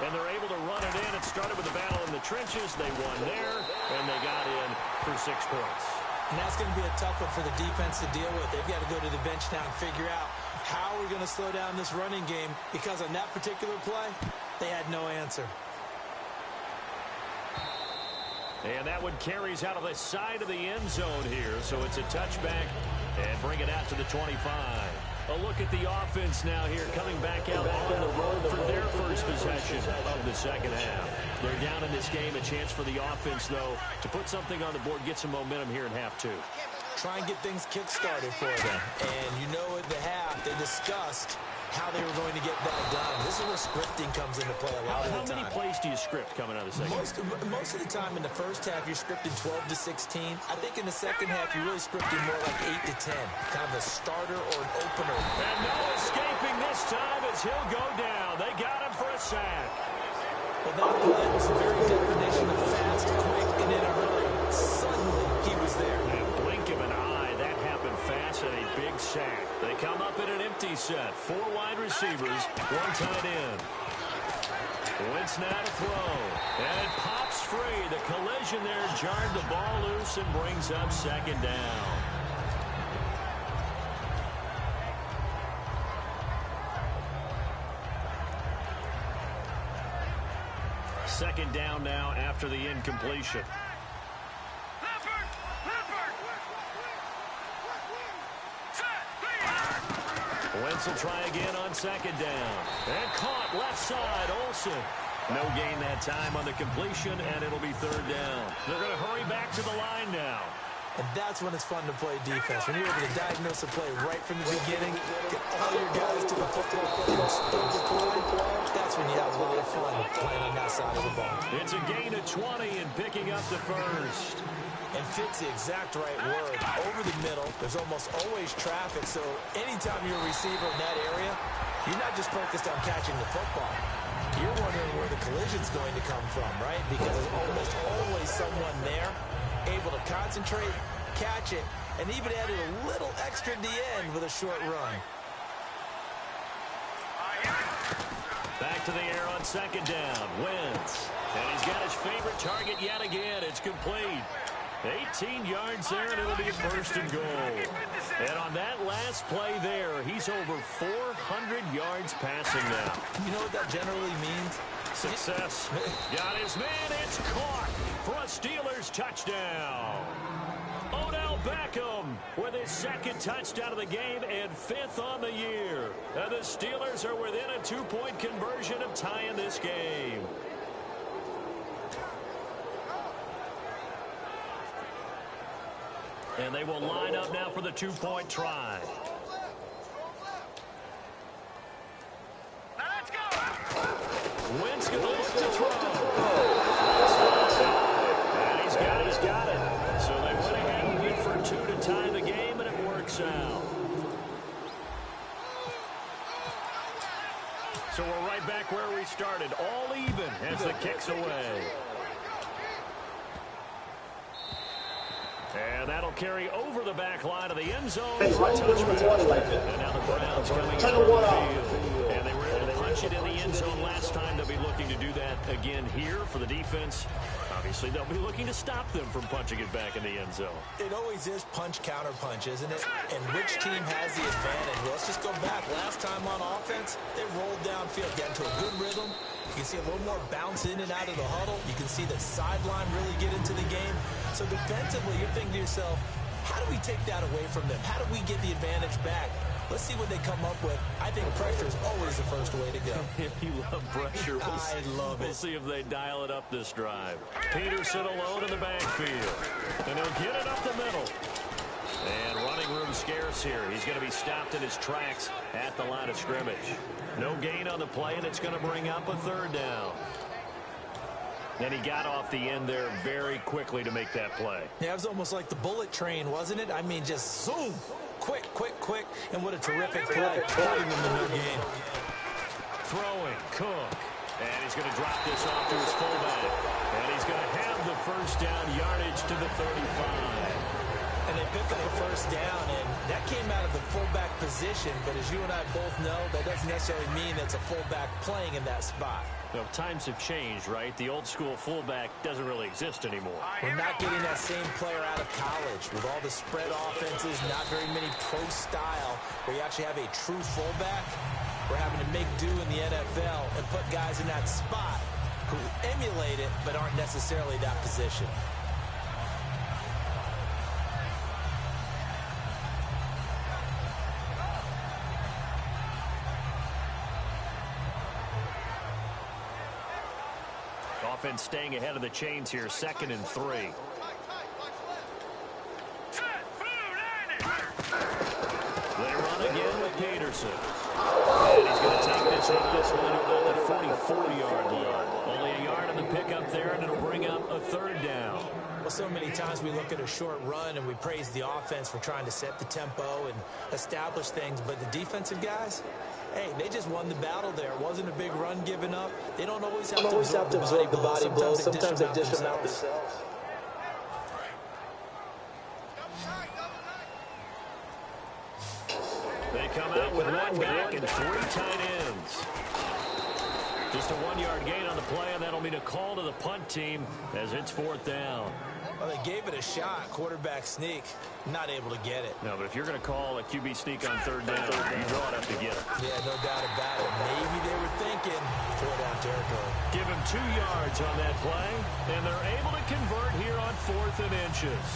And they're able to run it in. It started with a battle in the trenches. They won there, and they got in for 6 points. And that's going to be a tough one for the defense to deal with. They've got to go to the bench now and figure out how we're going to slow down this running game, because on that particular play, they had no answer. And that one carries out of the side of the end zone here. So it's a touchback and bring it out to the 25. A look at the offense now here, coming back out on the road for their first possession of the second half. They're down in this game. A chance for the offense, though, to put something on the board, get some momentum here in half 2. Try and get things kick-started for them. And you know at the half, they discussed how they were going to get that done. This is where scripting comes into play a lot of the time. How many plays do you script coming out of the second half? Most of the time in the first half, you're scripting 12 to 16. I think in the second half, you're really scripting more like 8 to 10. Kind of a starter or an opener. And no escaping this time as he'll go down. They got him for a sack. Well, that play was the very definition of fast, quick, and in a hurry. Suddenly, he was there. And blink of an eye, that happened fast and a big sack. They come up in an empty set. 4 wide receivers, 1 tight end. Wentz now to throw. And it pops free. The collision there jarred the ball loose and brings up second down. Second down now after the incompletion. Wentz will try again on second down. And caught left side, Olsen. No gain that time on the completion, and it'll be third down. They're going to hurry back to the line now. And that's when it's fun to play defense. When you're able to diagnose a play right from the beginning, get all your guys to the football and start the play, that's when you have a lot of fun playing on that side of the ball. It's a gain of 20 and picking up the first. And fits the exact right word. Over the middle, there's almost always traffic, so anytime you're a receiver in that area, you're not just focused on catching the football. You're wondering where the collision's going to come from, right? Because there's almost always someone there able to concentrate, catch it, and even added a little extra at the end with a short run. Back to the air on second down. Wentz. And he's got his favorite target yet again. It's complete. 18 yards there, and it'll be first and goal. And on that last play there, he's over 400 yards passing now. You know what that generally means? Success. Got his man. It's caught for a Steelers touchdown. Odell Beckham with his second touchdown of the game and 5th on the year. And the Steelers are within a 2-point conversion of tying this game. And they will line up now for the 2-point try. Now let's go. Wentz going to look to throw. And he's got it. So they went ahead and went for 2 to tie the game, and it works out. So we're right back where we started, all even as the kick's away. And that'll carry over the back line of the end zone for a touchback. And now the Browns coming out of the field. And they were able to punch it in the end zone last time. They'll be looking to do that again here for the defense. Obviously, they'll be looking to stop them from punching it back in the end zone. It always is punch-counter-punch, isn't it? And which team has the advantage? Well, let's just go back. Last time on offense, they rolled downfield, got into a good rhythm. You can see a little more bounce in and out of the huddle. You can see the sideline really get into the game. So defensively, you're thinking to yourself, how do we take that away from them? How do we get the advantage back? Let's see what they come up with. I think pressure is always the first way to go. If you love pressure, I love it. We'll see if they dial it up this drive. Peterson alone in the backfield. And he'll get it up the middle. And running room scarce here. He's going to be stopped in his tracks at the line of scrimmage. No gain on the play, and it's going to bring up a third down. And he got off the end there very quickly to make that play. Yeah, it was almost like the bullet train, wasn't it? I mean, just zoom. Quick, quick, quick. And what a terrific play. Putting him in the game. Throwing, Cook. And he's going to drop this off to his fullback. And he's going to have the first down yardage to the 35. And they pick up the first down, and that came out of the fullback position. But as you and I both know, that doesn't necessarily mean it's a fullback playing in that spot. Well, times have changed, right? The old school fullback doesn't really exist anymore. We're not getting that same player out of college with all the spread offenses, not very many pro style where you actually have a true fullback. We're having to make do in the NFL and put guys in that spot who emulate it but aren't necessarily that position. Offense staying ahead of the chains here, 2nd and 3. They run again with Peterson. And he's going to take this one about the 44-yard line. Only a yard on the pickup there, and it'll bring up a third down. Well, so many times we look at a short run and we praise the offense for trying to set the tempo and establish things, but the defensive guys, hey, they just won the battle there. It wasn't a big run given up. They don't always have to absorb the body blows. Sometimes they dish them out themselves. They come out with one back and 3 tight ends. Just a 1-yard gain on the play, and that'll mean a call to the punt team as it's 4th down. Well, they gave it a shot. Quarterback sneak. Not able to get it. No, but if you're going to call a QB sneak on 3rd down, you draw it up to get it. Yeah, no doubt about it. Maybe they were thinking 4th down territory. Give him 2 yards on that play, and they're able to convert here on 4th and inches.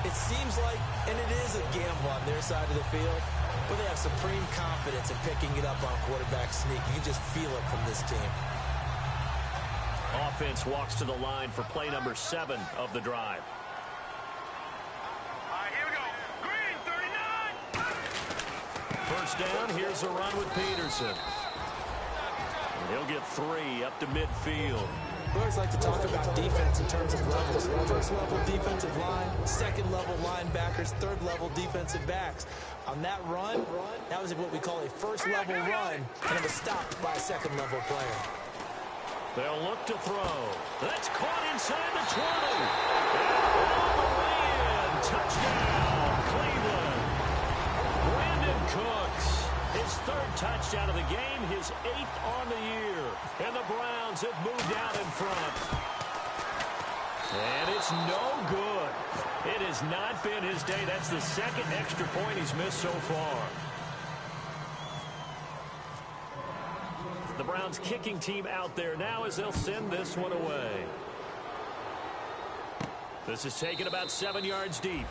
It seems like, and it is a gamble on their side of the field, but they have supreme confidence in picking it up on quarterback sneak. You can just feel it from this team. Offense walks to the line for play number 7 of the drive. All right, here we go. Green, 39. First down, here's a run with Peterson. And he'll get 3 up to midfield. We always like to talk about defense in terms of levels. First-level defensive line, second-level linebackers, third-level defensive backs. On that run, that was what we call a first-level run, and it was stopped by a second-level player. They'll look to throw. That's caught inside the 20. And all the way in. Touchdown, Cleveland. Brandon Cooks. His 3rd touchdown of the game, his 8th on the year. And the Browns have moved out in front. And it's no good. It has not been his day. That's the 2nd extra point he's missed so far. The Browns kicking team out there now as they'll send this one away. This is taken about 7 yards deep.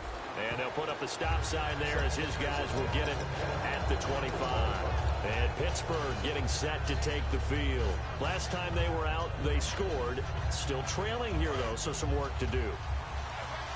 And they'll put up the stop sign there as his guys will get it at the 25. And Pittsburgh getting set to take the field. Last time they were out, they scored. Still trailing here, though, so some work to do.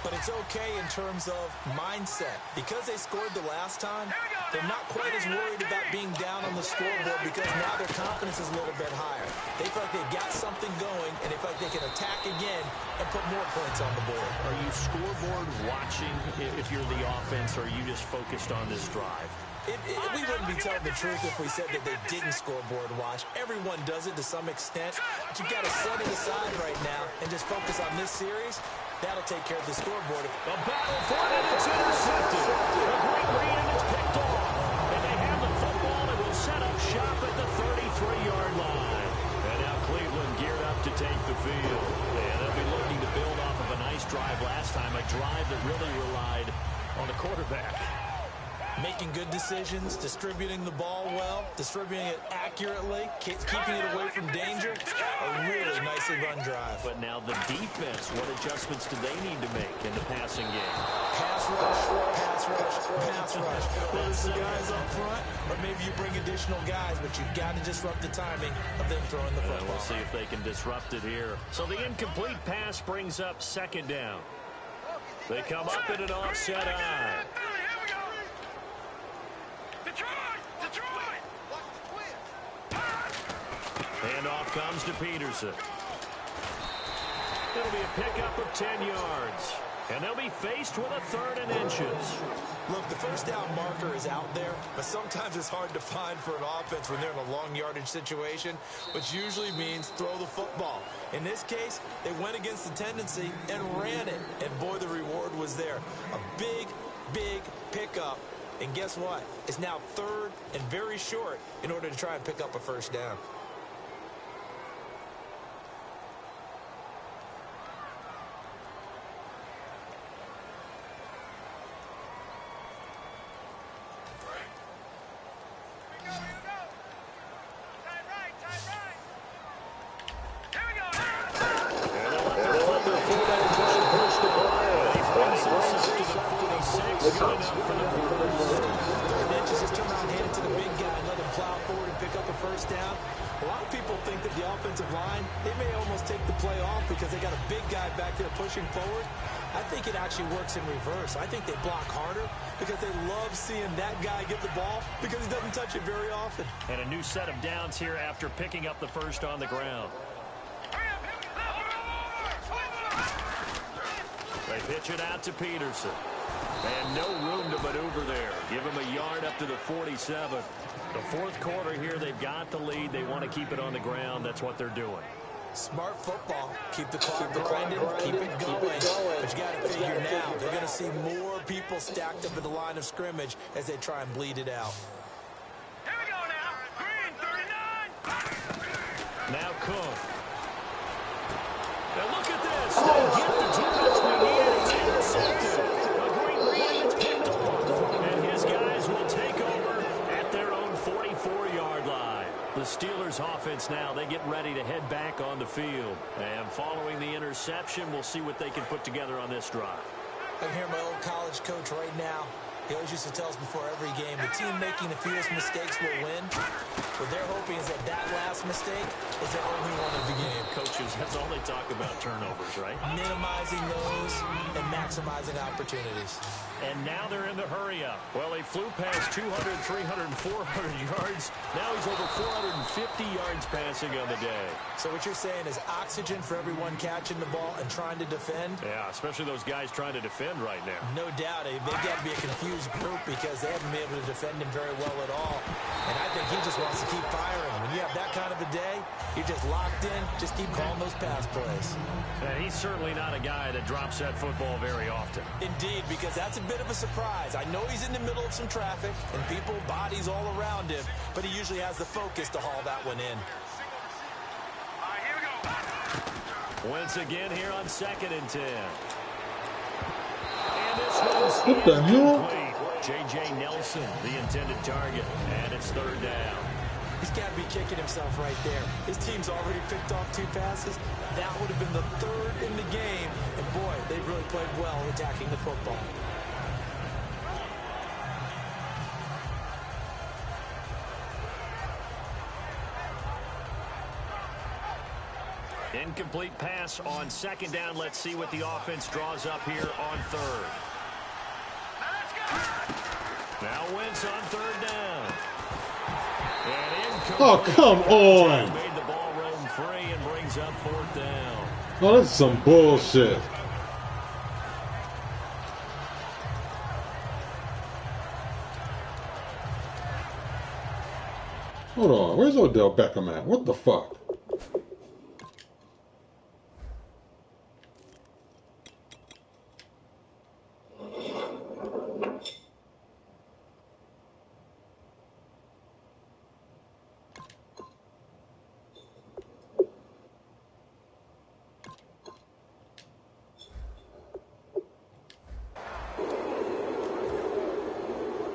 But it's okay in terms of mindset. Because they scored the last time, they're not quite as worried about being down on the scoreboard because now their confidence is a little bit higher. They feel like they've got something going, and they feel like they can attack again and put more points on the board. Are you scoreboard watching if you're the offense, or are you just focused on this drive? We wouldn't be telling the truth if we said that they didn't scoreboard watch. Everyone does it to some extent, but you've got to set it aside right now and just focus on this series. That'll take care of the scoreboard. A battle for it, and it's intercepted. A great read, and it's picked off. And they have the football, and will set up shop at the 33-yard line. And now Cleveland geared up to take the field. And they'll be looking to build off of a nice drive last time, a drive that really relied on the quarterback. Making good decisions, distributing the ball well, distributing it accurately, keeping it away from danger. A really nicely run drive. But now the defense, what adjustments do they need to make in the passing game? Pass rush, pass rush, pass rush. Whether it's the guys up front, or maybe you bring additional guys, but you've got to disrupt the timing of them throwing the football. We'll see if they can disrupt it here. So the incomplete pass brings up 2nd down. They come up in an offset eye. Handoff comes to Peterson. It'll be a pickup of 10 yards. And they'll be faced with a 3rd and inches. Look, the first down marker is out there, but sometimes it's hard to find for an offense when they're in a long yardage situation, which usually means throw the football. In this case, they went against the tendency and ran it. And boy, the reward was there. A big, big pickup. And guess what? It's now 3rd and very short in order to try and pick up a first down. Forward, I think it actually works in reverse. I think they block harder because they love seeing that guy get the ball because he doesn't touch it very often. And a new set of downs here after picking up the first on the ground. They pitch it out to Peterson. And no room to maneuver there. Give him a yard up to the 47. The 4th quarter here, they've got the lead. They want to keep it on the ground. That's what they're doing. Smart football. Keep the clock grinding, keep it going. But you got to figure now, they're going to see more people stacked up at the line of scrimmage as they try and bleed it out. Here we go now. Green, 39. Now Cook. Now look at this. They get the 2 touchdowns we need. It's intercepted. A great read. It's picked off. And his guys will take over at their own 44-yard line. The Steelers offense now, they get ready to head back on the field. And following the interception, we'll see what they can put together on this drive. I can hear my old college coach right now. He always used to tell us before every game, the team making the fewest mistakes will win. What they're hoping is that that last mistake is their only one of the game. Coaches, that's all they talk about, turnovers, right? Minimizing those and maximizing opportunities. And now they're in the hurry-up. Well, he flew past 200, 300, 400 yards. Now he's over 450 yards passing on the day. So what you're saying is oxygen for everyone catching the ball and trying to defend? Yeah, especially those guys trying to defend right now. No doubt. They've got to be a confused group because they haven't been able to defend him very well at all. And I think he just wants to keep firing. When you have that kind of a day, you're just locked in. Just keep calling those pass plays. And he's certainly not a guy that drops that football very often. Indeed, because that's a bit of a surprise. I know he's in the middle of some traffic and people, bodies all around him, but he usually has the focus to haul that one in. Once again here on 2nd and 10. And this one's What the hell? incomplete. J.J. Nelson, the intended target, and it's 3rd down. He's got to be kicking himself right there. His team's already picked off 2 passes. That would have been the 3rd in the game. And boy, they've really played well attacking the football. Incomplete pass on 2nd down. Let's see what the offense draws up here on 3rd. Now Wentz on 3rd down. And incomplete. Oh, come on. Made the ball roam free and brings up 4th down. Oh, that's some bullshit. Hold on. Where's Odell Beckham at? What the fuck?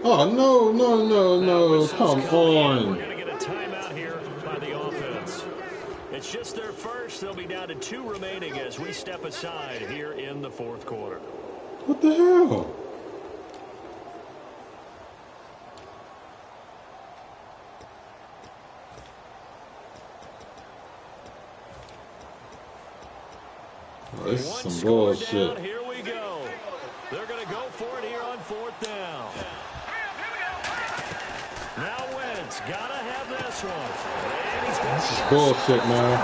Oh, no. Come on. We're going to get a timeout here by the offense. It's just their first. They'll be down to 2 remaining as we step aside here in the 4th quarter. What the hell? Oh, this is One some score bullshit. down, here we go. They're going to go for it here on 4th down. Now Wentz, gotta have this one. And he's got This is bullshit, man.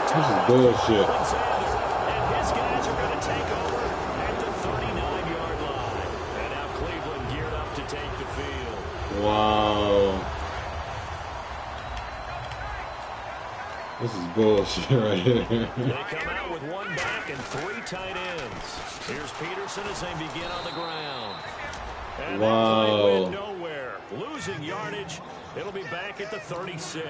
This is bullshit. And his guys are going to take over at the 39-yard line. And now Cleveland geared up to take the field. Wow. This is bullshit right here. They come out with 1 back and 3 tight ends. Here's Peterson as they begin on the ground. And that play went nowhere. Losing yardage. It'll be back at the 36.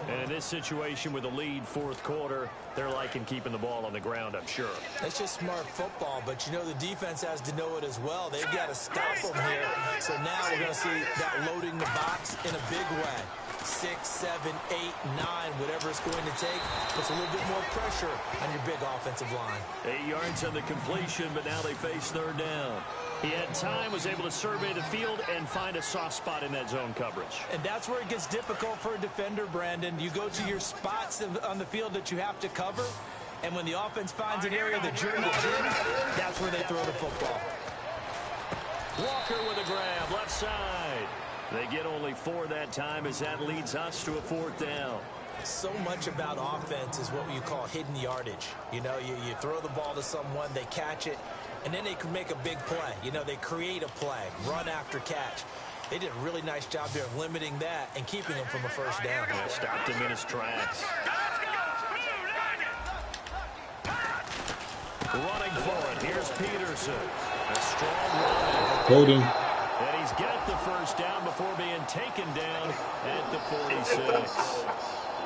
And in this situation with a lead 4th quarter, they're liking keeping the ball on the ground, I'm sure. That's just smart football, but you know the defense has to know it as well. They've got to stop them here. So now we're going to see that loading the box in a big way. 6, 7, 8, 9, whatever it's going to take, puts a little bit more pressure on your big offensive line. 8 yards on the completion, but now they face 3rd down. He had time, was able to survey the field and find a soft spot in that zone coverage. And that's where it gets difficult for a defender, Brandon. You go to your spots on the field that you have to cover, and when the offense finds an area that you're not in, that's where they throw the football. Walker with a grab, left side. They get only 4 that time as that leads us to a 4th down. So much about offense is what you call hidden yardage. You know, you throw the ball to someone, they catch it, and then they can make a big play. You know, they create a play, run after catch. They did a really nice job there of limiting that and keeping him from a 1st down. Yeah, stopped him in his tracks. Running for it, here's Peterson. A strong run. Holding. And he's got the 1st down before being taken down at the 46.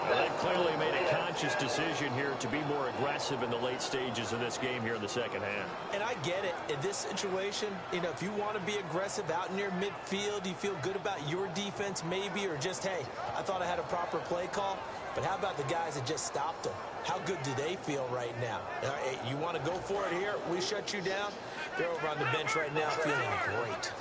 Well, they've clearly made a conscious decision here to be more aggressive in the late stages of this game here in the second half. And I get it. In this situation, you know, if you want to be aggressive out near midfield, you feel good about your defense maybe, or just, hey, I thought I had a proper play call. But how about the guys that just stopped them? How good do they feel right now? Hey, you want to go for it here? We shut you down. They're over on the bench right now feeling great.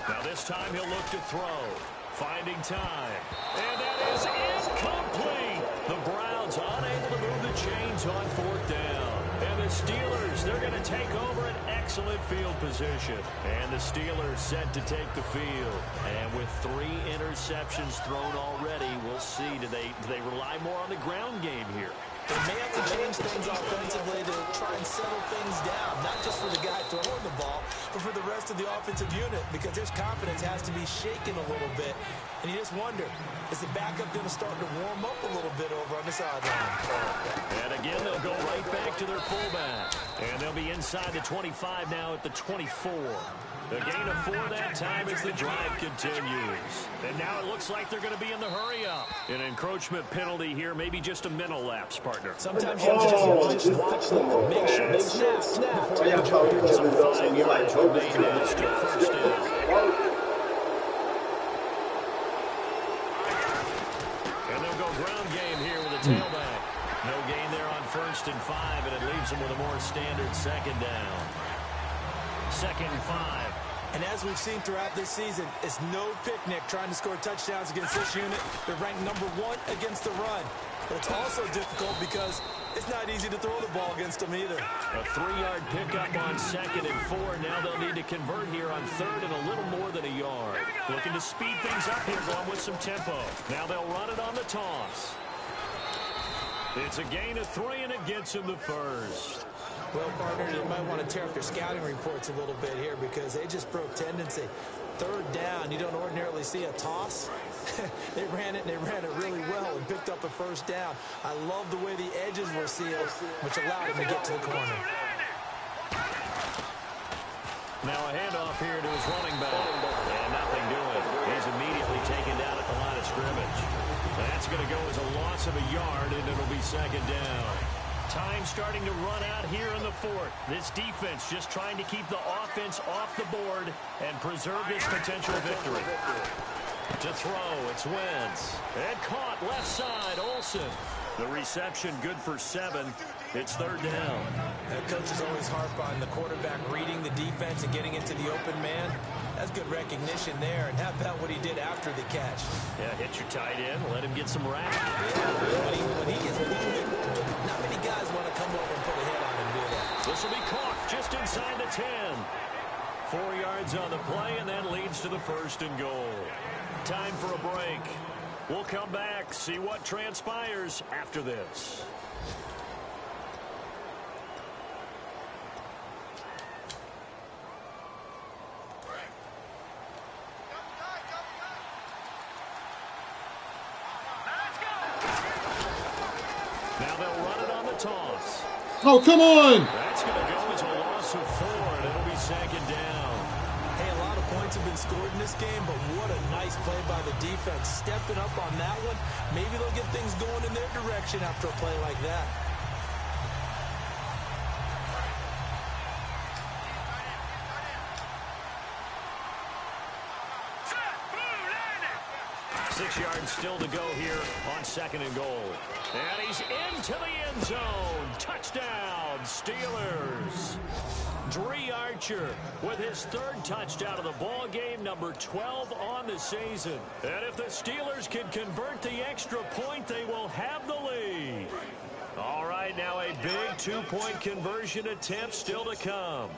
Now this time he'll look to throw. Finding time. And that is incomplete. The Browns unable to move the chains on fourth down. And the Steelers, they're going to take over an excellent field position. And the Steelers set to take the field. And with 3 interceptions thrown already, we'll see. Do they rely more on the ground game here? They may have to change things offensively to try and settle things down, not just for the guy throwing the ball, but for the rest of the offensive unit, because his confidence has to be shaken a little bit. And you just wonder, is the backup going to start to warm up a little bit over on the sideline? And again, they'll go right back to their fullback. And they'll be inside the 25 now at the 24. The gain of 4 that time as the drive continues. And now it looks like they're going to be in the hurry-up. An encroachment penalty here, maybe just a mental lapse, partner. Sometimes you just watch them. Make sure it snaps before you jump into Some 5 yards remain now, still first down. And they'll go ground game here with a tailback. No gain there on 1st and 5, and it leaves them with a more standard second down. 2nd and 5. And as we've seen throughout this season, it's no picnic trying to score touchdowns against this unit. They're ranked number 1 against the run. But it's also difficult because it's not easy to throw the ball against them either. A 3-yard pickup on 2nd and 4. Now they'll need to convert here on 3rd and a little more than a yard. Looking to speed things up here, going with some tempo. Now they'll run it on the toss. It's a gain of 3, and it gets him the first. Well, partner, they might want to tear up their scouting reports a little bit here because they just broke tendency. 3rd down, you don't ordinarily see a toss. They ran it, and they ran it really well and picked up a 1st down. I love the way the edges were sealed, which allowed him to get to the corner. Now a handoff here to his running back. And nothing doing. He's immediately taken down at the line of scrimmage. That's going to go as a loss of a yard, and it'll be 2nd down. Time starting to run out here in the 4th. This defense just trying to keep the offense off the board and preserve this potential victory. To throw, it's Wentz. And caught left side, Olsen. The reception good for 7. It's 3rd down. Coaches always harp on the quarterback reading the defense and getting into the open man. That's good recognition there. And how about what he did after the catch? Yeah, hit your tight end, let him get some rap. Yeah, when he gets moving, not many guys want to come over and put a hit on him, do they? This will be caught just inside the 10. 4 yards on the play, and that leads to the 1st and goal. Time for a break. We'll come back, see what transpires after this. Now they'll run it on the toss. Oh, come on! That's going to go as a loss of 4, and it'll be 2nd down. Hey, a lot of points have been scored in this game, but what a nice play by the defense. Stepping up on that one, maybe they'll get things going in their direction after a play like that. Six yards still to go here on 2nd and goal. And he's into the end zone. Touchdown, Steelers. Dree Archer with his 3rd touchdown of the ball game, number 12 on the season. And if the Steelers can convert the extra point, they will have the lead. All right, now a big 2-point conversion attempt still to come.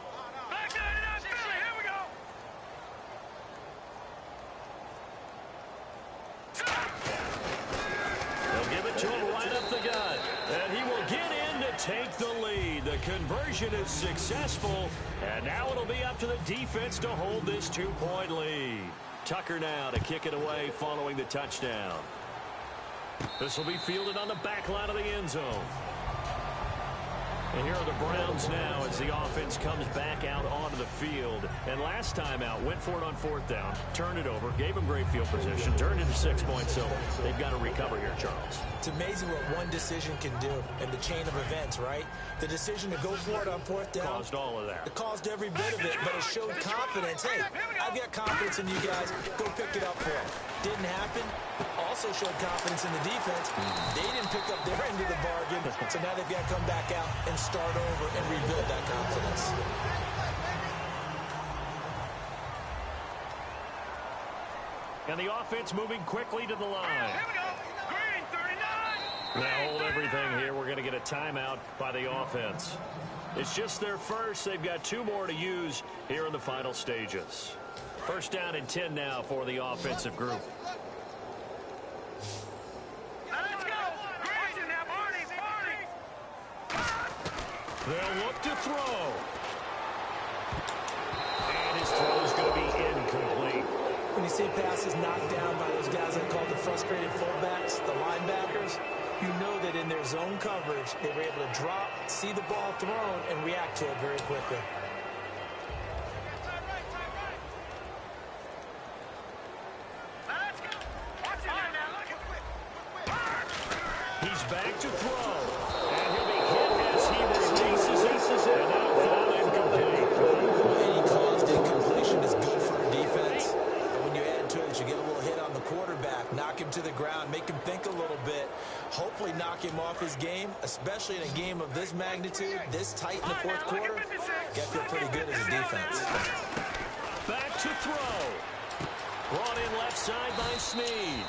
They'll give it to him right up the gut. And he will get in to take the lead. The conversion is successful. And now it'll be up to the defense to hold this 2-point lead. Tucker now to kick it away following the touchdown. This will be fielded on the back line of the end zone. And here are the Browns now as the offense comes back out onto the field. And last time out, went for it on 4th down, turned it over, gave them great field position, turned into 6 points, so they've got to recover here, Charles. It's amazing what one decision can do in the chain of events, right? The decision to go for it on 4th down. Caused all of that. It caused every bit of it, but it showed confidence. Hey, I've got confidence in you guys. Go pick it up for them. Didn't happen. Also showed confidence in the defense. They didn't pick up their end of the bargain, so now they've got to come back out and start over and rebuild that confidence. And the offense moving quickly to the line. Here we go. Green 39. Now hold everything here. We're going to get a timeout by the offense. It's just their first. They've got 2 more to use here in the final stages. 1st down and 10 now for the offensive group. Let's go. Green now, Barney. They'll look to throw. And his throw is going to be incomplete. When you see passes knocked down by those guys I call the frustrated fullbacks, the linebackers, you know that in their zone coverage, they were able to drop, see the ball thrown, and react to it very quickly. Let's go. Watch it now. He's back to throw. And he'll be hit as he releases it. And that'll fall incomplete. Any caused incompletion is good for a defense. And when you add to it, you get a little hit on the quarterback, knock him to the ground, make him think a little bit, hopefully knock him off his game, especially in a game of this magnitude, this tight in the 4th quarter. Got to feel pretty good as a defense. Back to throw. Brought in left side by Snead.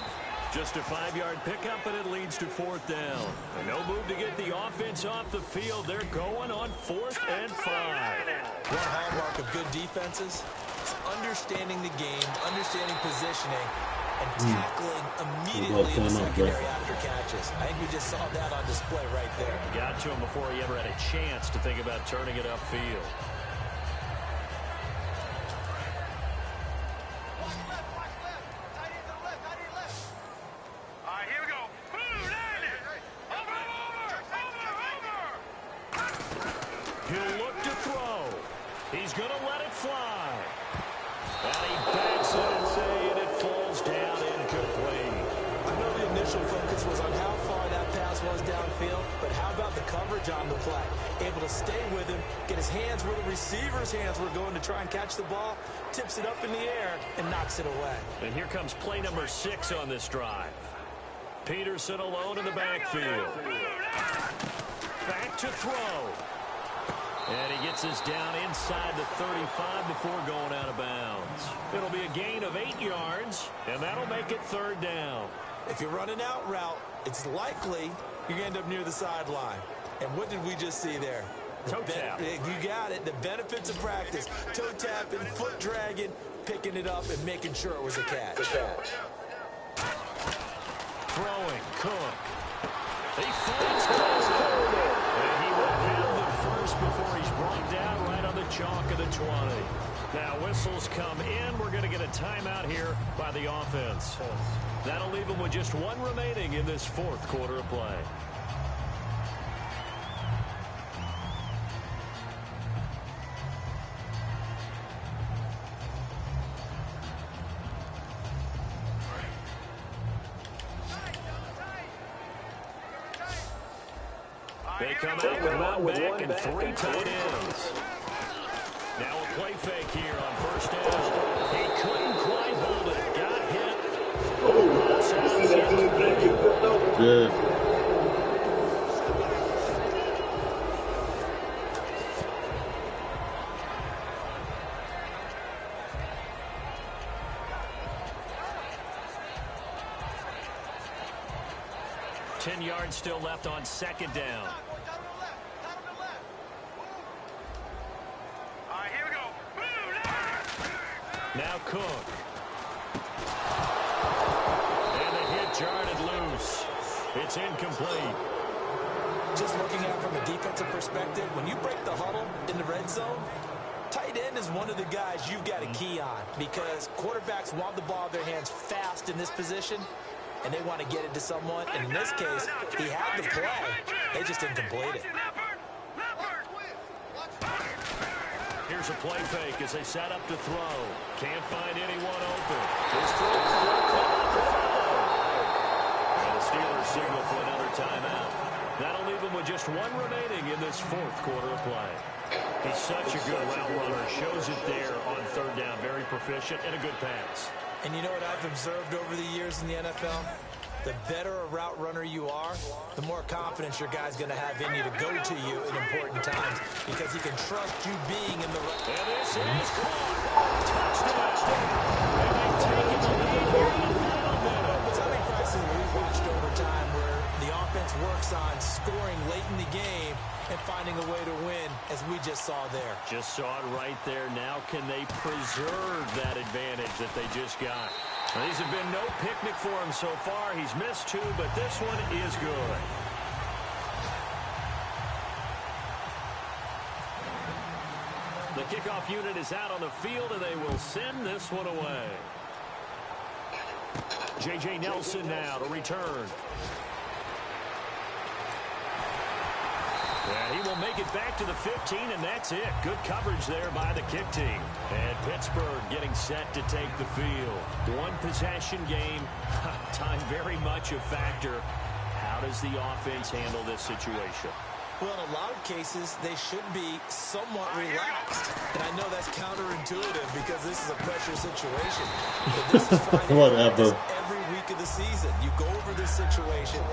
Just a 5-yard pickup, and it leads to 4th down. And no move to get the offense off the field. They're going on 4th and 5. One hallmark of good defenses is understanding the game, understanding positioning, and tackling immediately in the secondary after catches. I think we just saw that on display right there. Got to him before he ever had a chance to think about turning it upfield. All right, here we go. Boom, land it. Over. He'll look to throw. He's going to let it fly. And he backs it away, and it falls down incomplete. I know the initial focus was on how far that pass was downfield, but how about the coverage on the play? Able to stay with him, get his hands where the receiver's hands were going to try and catch the ball, tips it up in the air, and knocks it away. And here comes play number 6 on this drive. Peterson alone in the backfield. Back to throw. And he gets us down inside the 35 before going out of bounds. It'll be a gain of 8 yards, and that'll make it 3rd down. If you're running out route, it's likely you're going to end up near the sideline. And what did we just see there? Toe tap. You got it. The benefits of practice. Toe tapping, foot dragging, picking it up, and making sure it was a catch. Throwing, Cook. He finds Cook. And he will have the first before he's brought down right on the chalk of the 20. Now whistles come in. We're going to get a timeout here by the offense. That'll leave them with just 1 remaining in this 4th quarter of play. They come out with one back and 3 tight ends. Now a play fake here on 1st down. He couldn't quite hold it. Got hit. Good. Ten yards still left on 2nd down. All right, here we go. Now Cook. And the hit jarred loose. It's incomplete. Just looking at it from a defensive perspective, when you break the huddle in the red zone, tight end is one of the guys you've got a key on because quarterbacks want the ball in their hands fast in this position, and they want to get it to someone. And in this case, he had the play. They just didn't complete it. Here's a play fake as they set up to throw. Can't find anyone open. His throw will come up to follow. And the Steelers signal for another timeout. That'll leave them with just one remaining in this fourth quarter of play. He's such a good route runner. Shows it there on third down. Very proficient and a good pass. And you know what I've observed over the years in the NFL? The better a route runner you are, the more confidence your guy's going to have in you to go to you in important times because he can trust you being in the right. And this is caught. Touchdown. And they've taken the lead here in the final minute. So how many practices we've watched over time where the offense works on scoring late in the game and finding a way to win, as we just saw there. Just saw it right there. Now can they preserve that advantage that they just got? Now, these have been no picnic for him so far. He's missed two, but this one is good. The kickoff unit is out on the field, and they will send this one away. J.J. Nelson now to return. And he will make it back to the 15, and that's it. Good coverage there by the kick team. And Pittsburgh getting set to take the field. One possession game. Time very much a factor. How does the offense handle this situation? Well, in a lot of cases, they should be somewhat relaxed. And I know that's counterintuitive because this is a pressure situation. But this is whatever. Every week of the season, you go over this situation,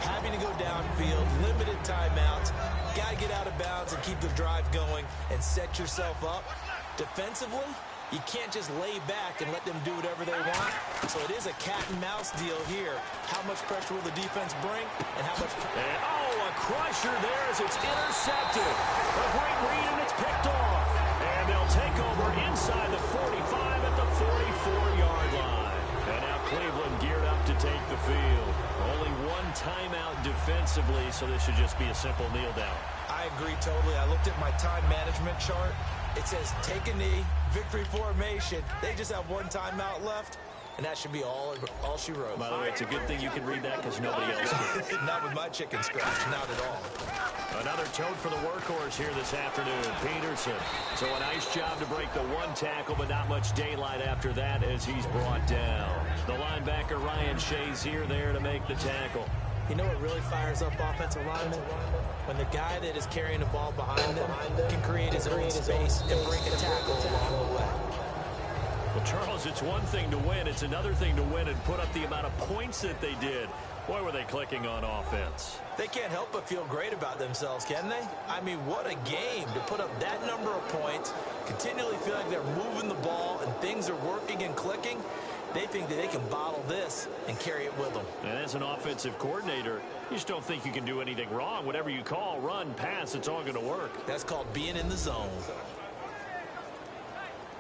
having to go downfield, limited timeouts, got to get out of bounds and keep the drive going and set yourself up. Defensively, you can't just lay back and let them do whatever they want. So it is a cat and mouse deal here. How much pressure will the defense bring and how much... And, oh, a crusher there as it's intercepted. A great read, and it's picked off. And they'll take over inside the 45 at the 44-yard line. And now Cleveland geared up to take the field. Only one timeout defensively, so this should just be a simple kneel down. I agree totally. I looked at my time management chart. It says take a knee, victory formation. They just have one timeout left, and that should be all she wrote. By the way, it's a good thing you can read that because nobody else can. Not with my chicken scratch, not at all. Another tote for the workhorse here this afternoon, Peterson. So a nice job to break the one tackle, but not much daylight after that as he's brought down. The linebacker, Ryan Shazier, there to make the tackle. You know what really fires up offensive linemen? When the guy that is carrying the ball behind them can create his own space and break a tackle along the way. Well, Charles, it's one thing to win. It's another thing to win and put up the amount of points that they did. Boy, were they clicking on offense. They can't help but feel great about themselves, can they? I mean, what a game to put up that number of points, continually feel like they're moving the ball and things are working and clicking. They think that they can bottle this and carry it with them. And as an offensive coordinator, you just don't think you can do anything wrong. Whatever you call, run, pass, it's all going to work. That's called being in the zone.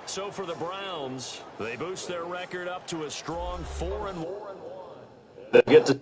So for the Browns, they boost their record up to a strong 4-1. They get to